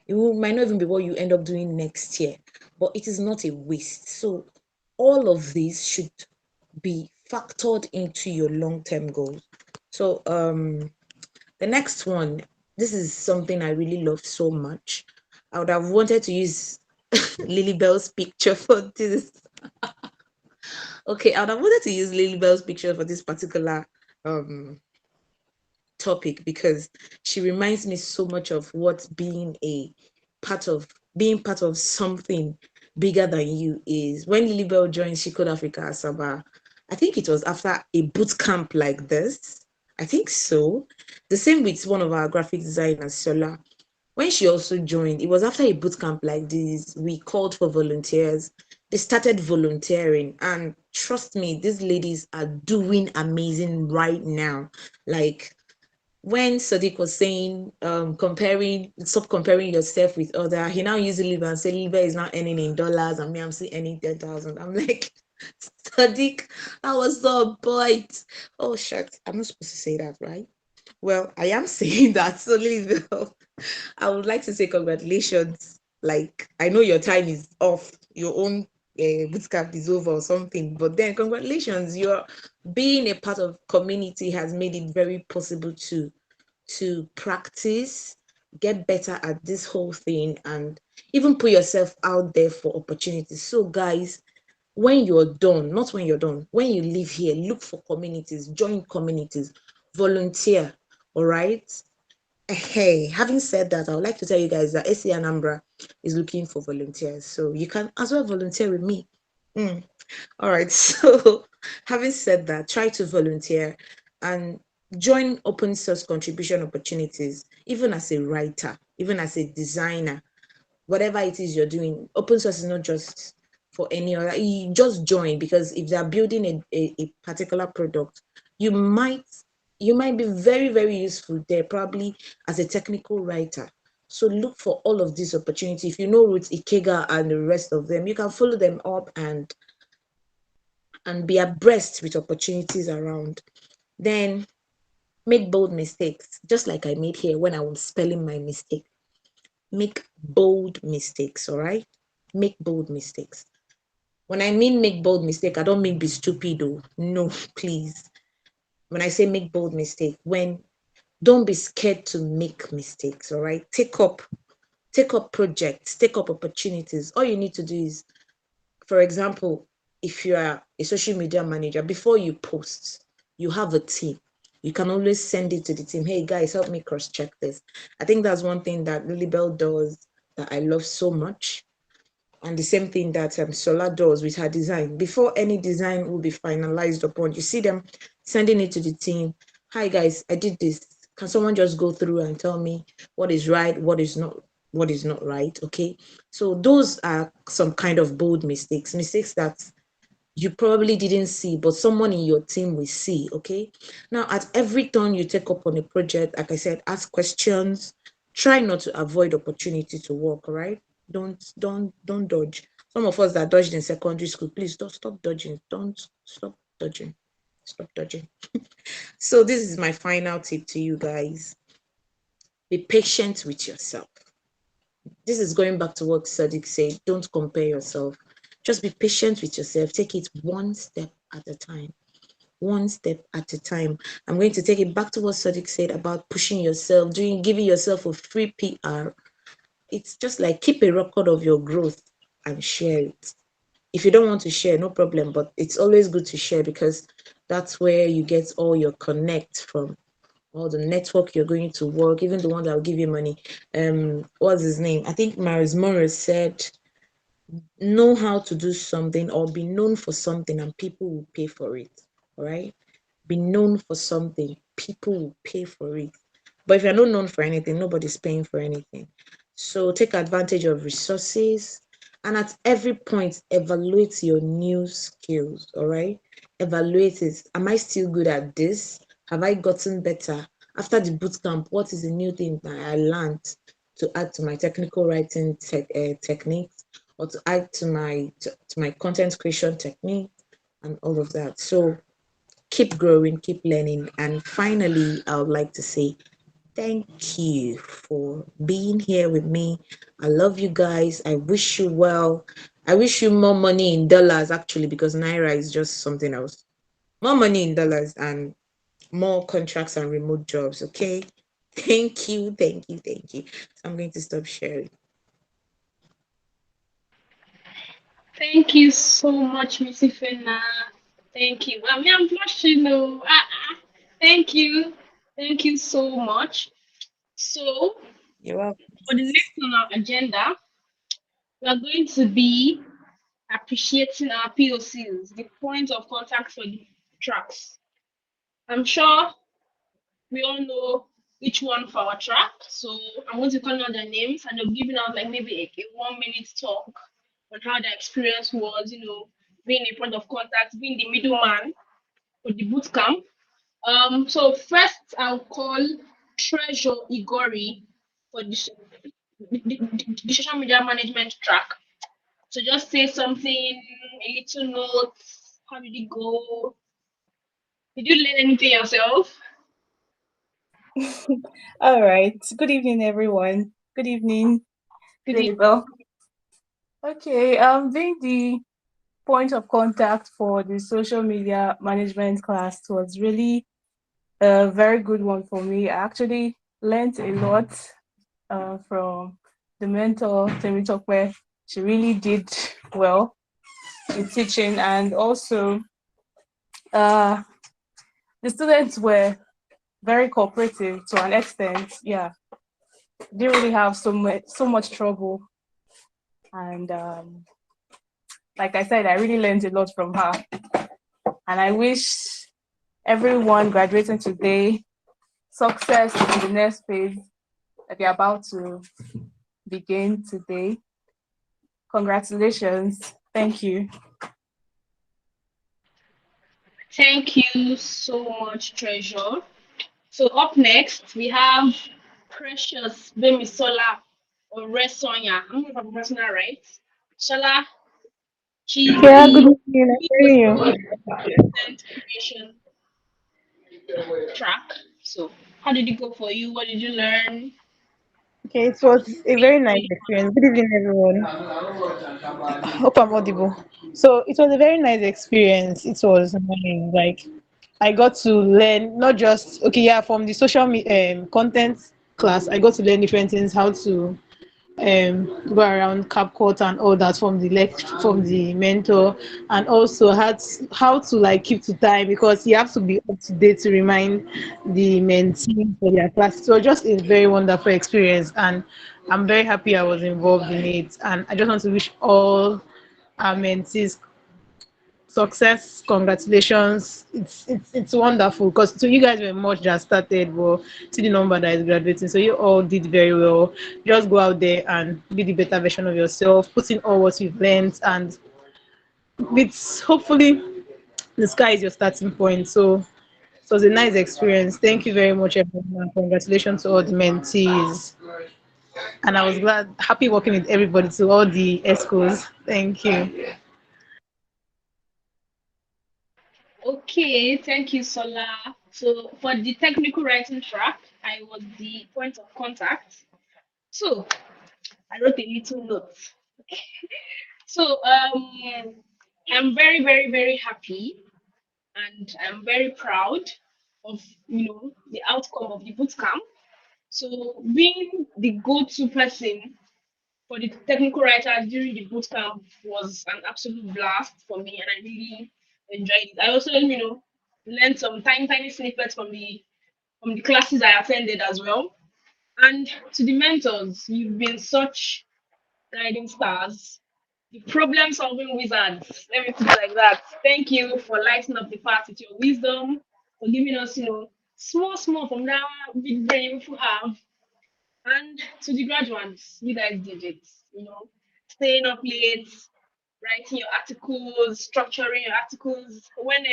Might not even be what you end up doing next year, but it is not a waste. So all of these should be factored into your long-term goals. So the next one, this is something I really love so much. I would have wanted to use Lily Bell's picture for this. Okay, I would have wanted to use Lily Bell's picture for this particular um topic because she reminds me so much of what part of being part of something bigger than you is. When Lily Bell joined SCA Asaba, I think it was after a boot camp like this. I think so. The same with one of our graphic designers, Sola. When she also joined, it was after a boot camp like this. We called for volunteers. They started volunteering, and trust me, these ladies are doing amazing right now. Like when Sadiq was saying, stop comparing yourself with other, he now used Liba and said Liba is now earning in dollars and me, I'm still earning 10,000. I'm like, Sadiq, I was so bored. Oh, shucks. I'm not supposed to say that, right? Well, I am saying that. So, Lily, I would like to say congratulations. Like, I know your time is off, your own bootcamp is over or something, but then congratulations, you're being a part of community has made it very possible to practice, get better at this whole thing, and even put yourself out there for opportunities. So, guys, when you're done, not when you're done, when you leave here, look for communities, join communities, volunteer. All right. Hey, having said that, I would like to tell you guys that SCA Anambra is looking for volunteers. So you can as well volunteer with me. Mm. All right. So having said that, try to volunteer and join open source contribution opportunities, even as a writer, even as a designer, whatever it is you're doing. Open source is not just for any other. You just join because if they're building a particular product, you might you might be very, very useful there, probably as a technical writer. So look for all of these opportunities. If you know Ruth Ikega and the rest of them, you can follow them up and be abreast with opportunities around. Then make bold mistakes, just like I made here when I was spelling my mistake. Make bold mistakes, all right? Make bold mistakes. When I mean make bold mistake, I don't mean be stupid though. No, please. When I say make bold mistake, when don't be scared to make mistakes, all right? Take up projects, take up opportunities. All you need to do is, for example, if you are a social media manager, before you post, you have a team. You can always send it to the team. Hey guys, help me cross check this. I think that's one thing that Lilybell does that I love so much. And the same thing that Sola does with her design. Before any design will be finalized upon, you see them sending it to the team. Hi guys, I did this. Can someone just go through and tell me what is right, what is not right? Okay. So those are some kind of bold mistakes that you probably didn't see, but someone in your team will see. Okay. Now, at every turn you take up on a project, like I said, ask questions. Try not to avoid opportunity to work. Right? Don't dodge. Some of us that dodged in secondary school, please don't stop dodging. Don't stop dodging. Stop dodging. So this is my final tip to you guys. Be patient with yourself. This is going back to what Sadiq said. Don't compare yourself. Just be patient with yourself. Take it one step at a time. One step at a time. I'm going to take it back to what Sadiq said about pushing yourself, giving yourself a free PR. It's just like keep a record of your growth and share it. If you don't want to share, no problem, but it's always good to share because that's where you get all your connect from, all the network you're going to work, even the one that will give you money. What's his name? I think Maris Morris said, know how to do something or be known for something and people will pay for it. All right? Be known for something, people will pay for it. But if you're not known for anything, nobody's paying for anything. So take advantage of resources And at every point, evaluate your new skills, all right? Evaluate it. Am I still good at this? Have I gotten better? After the boot camp, what is the new thing that I learned to add to my technical writing techniques, or to add to my content creation technique and all of that? So keep growing, keep learning. And finally, I would like to say thank you for being here with me. I love you guys. I wish you well. I wish you more money in dollars actually, because Naira is just something else. More money in dollars and more contracts and remote jobs. Okay. Thank you. Thank you. Thank you. So I'm going to stop sharing. Thank you so much, Missy Fena. Thank you. I mean, I'm blushing though. Thank you. Thank you so much. So, You're welcome. for the next on our agenda, we are going to be appreciating our POCs, the point of contact for the tracks. I'm sure we all know each one for our track. So I'm going to call out their names and they'll giving out like maybe a 1 minute talk on how their experience was, being a point of contact, being the middleman for the boot camp. So first I'll call Treasure Igori for the social media management track. So just say something, a little note. How did it go? Did you learn anything yourself? All right. Good evening, everyone. Good evening, Did you? Daybell. Okay. Being the point of contact for the social media management class was really a very good one for me. I actually learned a lot from the mentor, Temitope. She really did well in teaching, and also uh, the students were very cooperative to an extent. Yeah, didn't really have so much trouble, and like I said, I really learned a lot from her, and I wish everyone graduating today success in the next phase that they're about to begin today. Congratulations. Thank you. Thank you so much, Treasure. So up next we have Precious Bemisola or Sonia. I don't know if I'm pronouncing that right. Sola, she's Yeah, good the evening. I'm hearing you. content creation track. So how did it go for you? What did you learn? Okay, it was a very nice experience. Good evening, everyone. Hope I'm audible. So it was a very nice experience. It was nice. Like I got to learn not just okay, yeah, from the content class. I got to learn different things, how to go around CapCut and all that from from the mentor, and also how to like keep to time because you have to be up to date to remind the mentee for their class. So just a very wonderful experience, and I'm very happy I was involved in it. And I just want to wish all our mentees success, congratulations. It's wonderful because so you guys were much that started, but see the number that is graduating. So you all did very well. Just go out there and be the better version of yourself, put in all what you've learned, and with hopefully the sky is your starting point. So it was a nice experience. Thank you very much, everyone. And congratulations to all the mentees. And I was happy working with everybody, to all the ESCOs. Thank you. Okay, thank you, Sola. So for the technical writing track, I was the point of contact. So I wrote a little note. So I'm very, very, very happy and I'm very proud of the outcome of the boot camp. So being the go-to person for the technical writers during the boot camp was an absolute blast for me, and I really enjoyed it. I also, learned some tiny, tiny snippets from the classes I attended as well. And to the mentors, you've been such guiding stars, the problem solving wizards. Let me put it like that. Thank you for lighting up the path with your wisdom, for giving us, small, small from that big brain we have. And to the graduates, you guys did it. staying up late, writing your articles, structuring your articles. When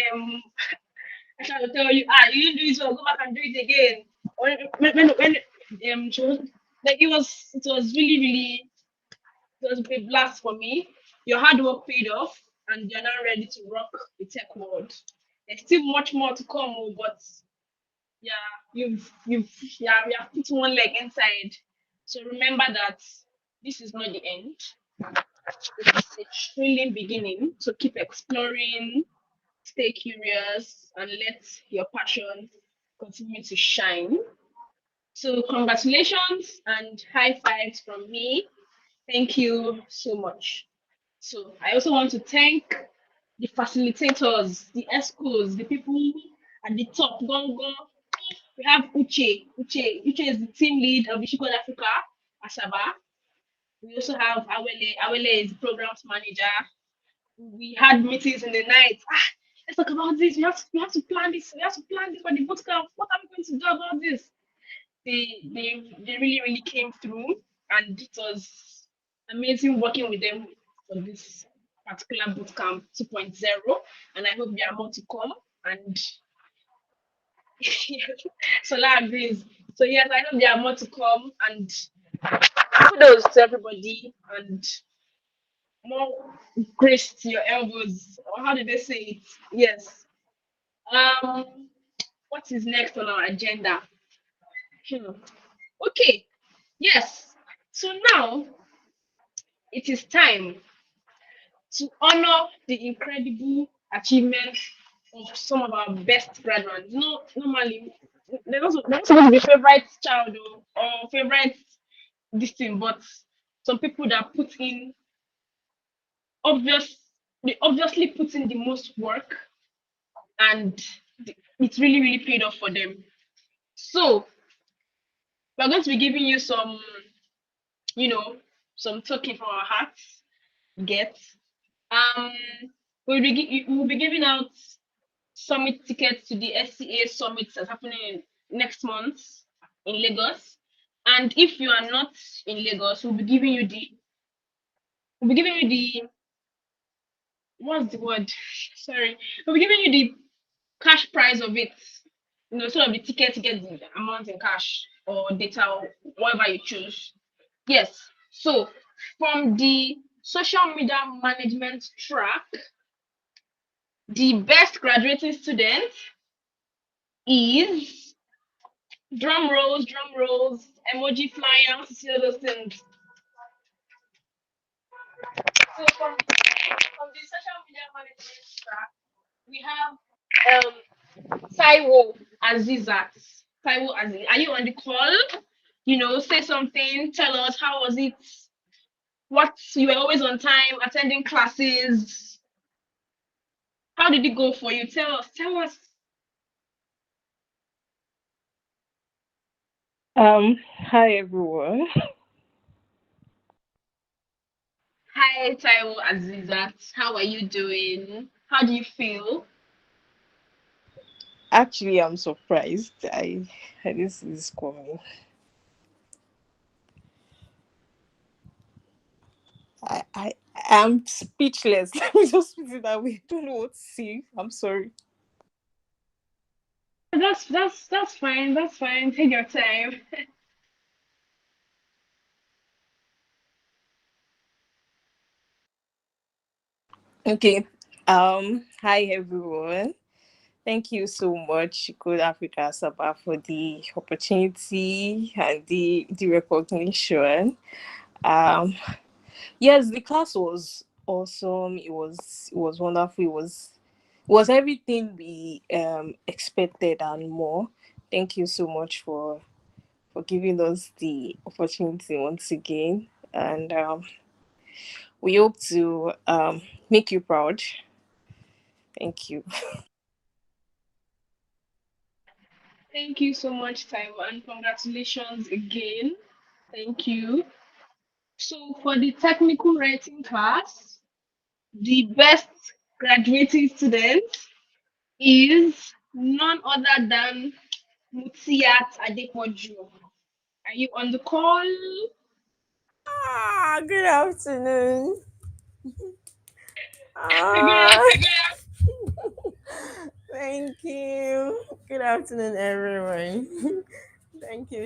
I try to tell you, you didn't do it, so go back and do it again. When she was, like it was really really it was a big blast for me. Your hard work paid off, and you're now ready to rock the tech world. There's still much more to come, but yeah, you have put one leg inside. So remember that this is not the end. It's a thrilling beginning. So keep exploring, stay curious, and let your passion continue to shine. So congratulations and high fives from me. Thank you so much. So I also want to thank the facilitators, the ESCOs, the people at the top. Gong gong. We have Uche. Uche is the team lead of Ishikod Africa, Asaba. We also have Awele. Awele is the programs manager. We had meetings in the night. Let's talk about this. We have to plan this. We have to plan this for the bootcamp. What are we going to do about this? They really really came through, and it was amazing working with them for this particular bootcamp 2.0. And I hope there are more to come. And Sola agrees. So yes, I know there are more to come, and kudos to everybody, and more grace to your elbows. Or how did they say it? Yes. Um, what is next on our agenda? Hmm. Okay. Yes. So now it is time to honor the incredible achievements of some of our best graduates. No, normally they're not supposed to be favorite child or favorite this thing, but some people that put in obvious they obviously put in the most work, and it's really really paid off for them. So we're going to be giving you some, you know, some talking from our hearts. Get um we'll be giving out summit tickets to the SCA summit that's happening next month in Lagos. And if you are not in Lagos, we'll be giving you the what's the word? Sorry. We'll be giving you the cash price of it. Sort of the ticket to get the amount in cash or data or whatever you choose. Yes. So from the social media management track, the best graduating student is drum rolls, emoji flyer, see all those things. So from the social media management track, we have Taiwo Azizat. Taiwo Aziz, are you on the call? Say something. Tell us how was it? What you were always on time, attending classes. How did it go for you? Tell us. Tell us. Hi everyone. Hi, Taiwo Azizat. How are you doing? How do you feel? Actually, I'm surprised. I didn't see this coming. I am speechless. Let me just put it that way. I don't know what to say. I'm sorry. That's fine. That's fine. Take your time. Okay. Hi everyone. Thank you so much, Good Africa Asaba, for the opportunity and the recognition. Um, yes, the class was awesome. It was wonderful. It was everything we expected and more. Thank you so much for giving us the opportunity once again, and we hope to make you proud. Thank you. Thank you so much, Taiwo, and congratulations again. Thank you. So for the technical writing class, the best graduating student is none other than Mutiat Adepoju. Are you on the call? Good afternoon. Good Ah, afternoon. thank you. Good afternoon, everyone. Thank you,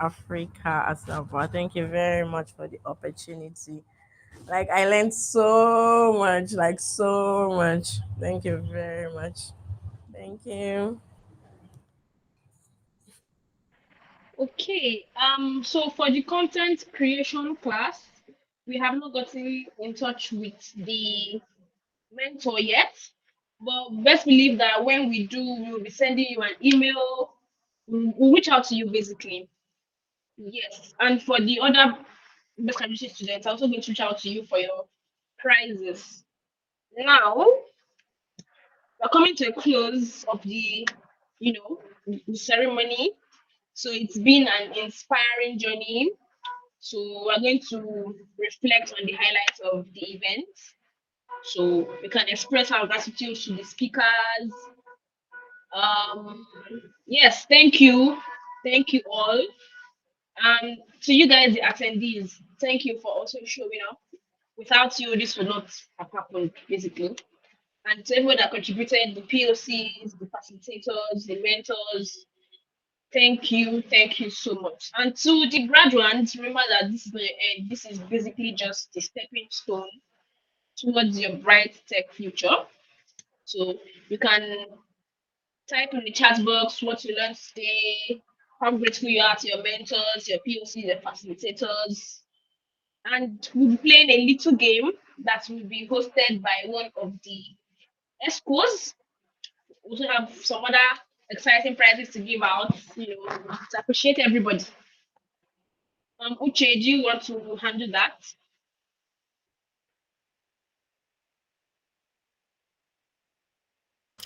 Africa Asaba. Thank you very much for the opportunity. Like I learned so much, like so much. Thank you very much. Thank you. Okay. So for the content creation class, we have not gotten in touch with the mentor yet, but best believe that when we do, we will be sending you an email. We'll reach out to you basically. Yes. And for the other best graduate students, I'm also going to reach out to you for your prizes. Now we're coming to a close of the ceremony. So it's been an inspiring journey. So we're going to reflect on the highlights of the event. So we can express our gratitude to the speakers. Um, yes, thank you all. To you guys, the attendees, thank you for also showing up. Without you, this would not have happened, basically. And to everyone that contributed, the POCs, the facilitators, the mentors, thank you so much. And to the graduates, remember that this is not your end. This is basically just a stepping stone towards your bright tech future. So you can type in the chat box what you learned today, how grateful you are to your mentors, your POCs, your facilitators. And we'll be playing a little game that will be hosted by one of the ESCOs. We also have some other exciting prizes to give out, to appreciate everybody. Uche, do you want to handle that?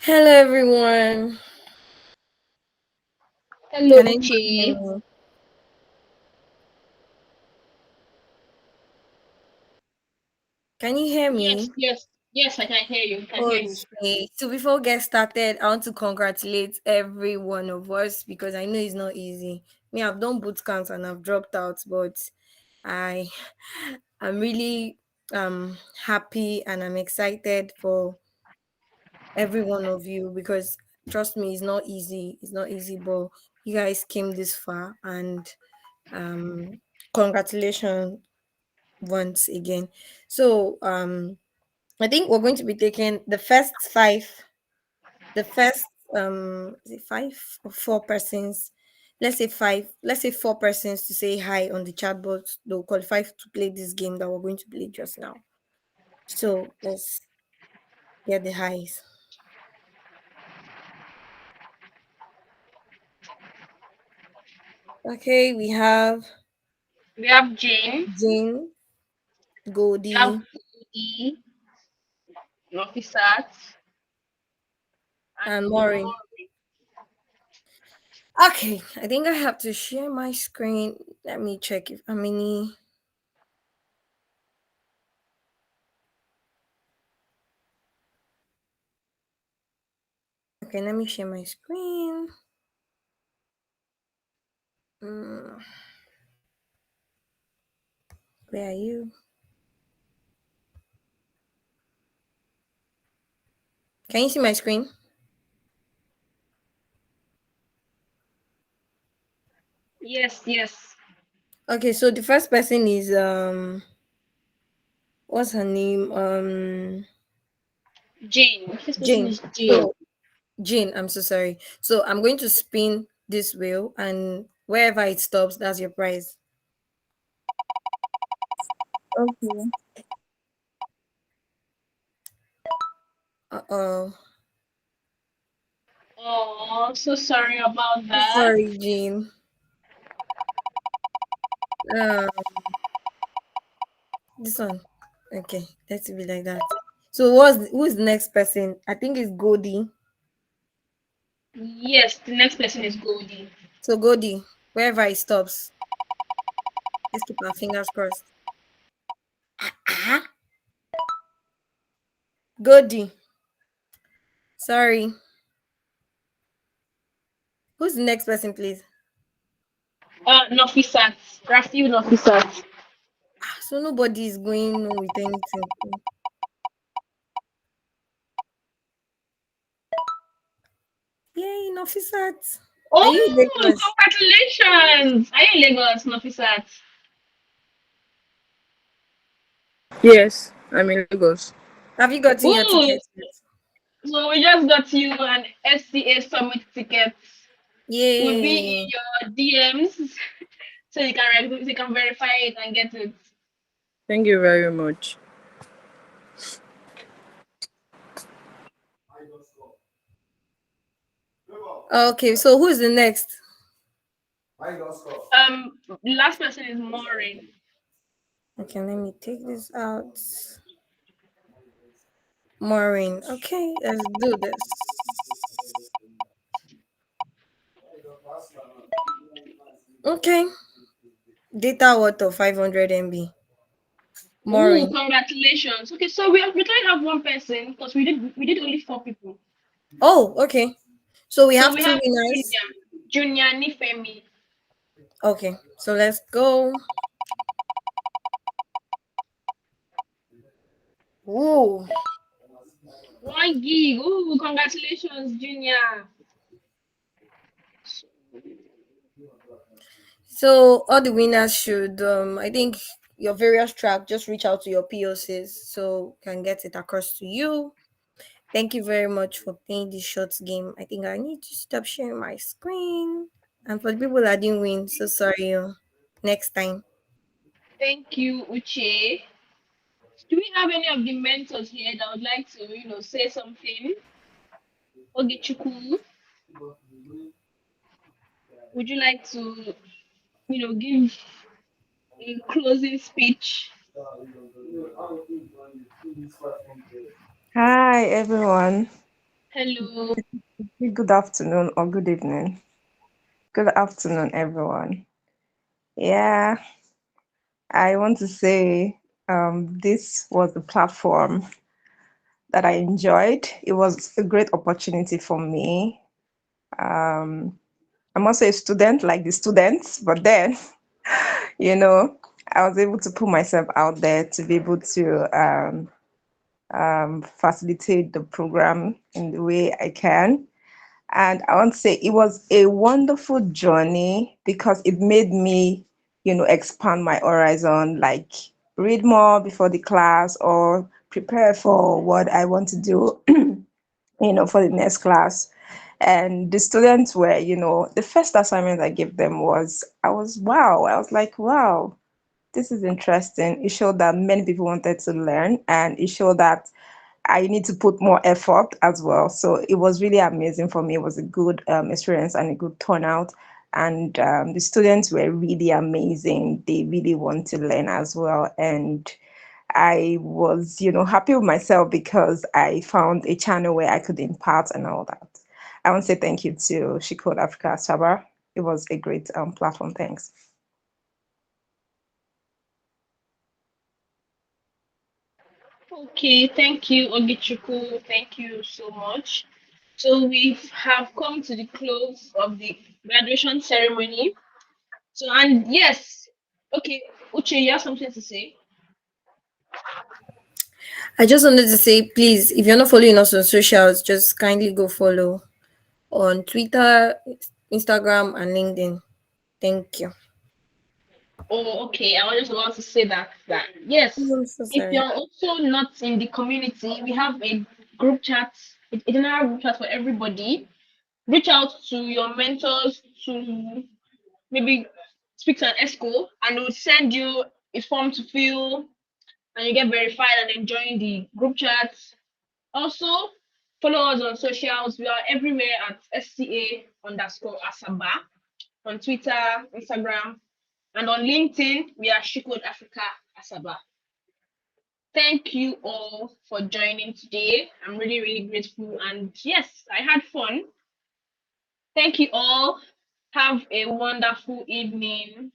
Hello, everyone. Hello, Can anyone hear Uche. me? Can you hear Yes, me? yes, yes, I can hear you. I can hear you. Okay. So before we get started, I want to congratulate every one of us because I know it's not easy. Me, I've done boot camps and I've dropped out, but I I'm really happy and I'm excited for every one of you because trust me, it's not easy. It's not easy, but you guys came this far and um congratulations once again. So I think we're going to be taking the first is it five or four persons. Let's say four persons to say hi on the chat box. They'll qualify to play this game that we're going to play just now. So let's get the highs. Okay, we have We have Jane, Jane, we have Goldie, Udi, Nofisat, and and Maureen. Omori. Okay, I think I have to share my screen. Let me check if how many. Okay, let me share my screen. Mm, where are you? Can you see my screen? Yes, yes. Okay, so the first person is what's her name? Jane. This person Jane. is Jane. So Jane, I'm so sorry. So I'm going to spin this wheel and wherever it stops, that's your prize. Okay. Uh-oh. Oh, so sorry about that. Sorry, Jane. Um this one. Okay, let's be like that. So who's the next person? I think it's Goldie. Yes, the next person is Goldie. So Goldie, wherever it stops, let's keep our fingers crossed. Ah, Goldie. Sorry. Who's the next person, please? Nofisat. Rafiu Nofisat. So nobody is going with anything. Yay, Nofisat. Are you in Oh, Lagos? congratulations! Are you in Lagos, Nofisat? Yes, I'm in Lagos. Have you gotten your Oh, tickets yet? so we just got you an SCA Summit ticket. Will be Yay. in your DMs so you can verify it and get it. Thank you very much. Okay, so who's the next? The last person is Maureen. Okay, let me take this out. Maureen. Okay, let's do this. Okay. Data worth of 500 MB. Ooh, Maureen. congratulations. Okay, so we can't have one person because we did only 4 people. Oh, okay. So we So have we two have winners. Junior Nifemi. Okay, so let's go. Ooh. 1 gig. Ooh, congratulations, Junior. So all the winners should I think your various track just reach out to your POCs so can get it across to you. Thank you very much for playing this short game. I think I need to stop sharing my screen. And for the people that didn't win, so sorry. Next time. Thank you, Uche. Do we have any of the mentors here that would like to, say something? Ogichuku, would you like to, give a closing speech? Hi, everyone. Hello. Good afternoon or good evening. Good afternoon, everyone. Yeah, I want to say this was the platform that I enjoyed. It was a great opportunity for me. Um, I'm also a student like the students, but then, you know, I was able to put myself out there to be able to facilitate the program in the way I can. And I want to say it was a wonderful journey because it made me, expand my horizon, like read more before the class or prepare for what I want to do, for the next class. And the students were, the first assignment I gave them wow. I was like, wow, this is interesting. It showed that many people wanted to learn, and it showed that I need to put more effort as well. So it was really amazing for me. It was a good experience and a good turnout. And the students were really amazing. They really want to learn as well. And I was, happy with myself because I found a channel where I could impart and all that. I want to say thank you to Shikod Africa Asaba. It was a great platform. Thanks. Okay, thank you, Ogichuku. Thank you so much. So we have come to the close of the graduation ceremony. So, and yes, okay, Uche, you have something to say? I just wanted to say, please, if you're not following us on socials, just kindly go follow on Twitter, Instagram, and LinkedIn. Thank you. Oh, okay. I was just about to say that yes, I'm so if sorry. you're also not in the community, we have a group chat, a general group chat for everybody. Reach out to your mentors to maybe speak to an ESCO and we'll send you a form to fill and you get verified and join the group chat. Also, follow us on socials. We are everywhere at SCA underscore Asaba on Twitter, Instagram, and on LinkedIn, we are Shikwood Africa Asaba. Thank you all for joining today. I'm really, really grateful. And yes, I had fun. Thank you all. Have a wonderful evening.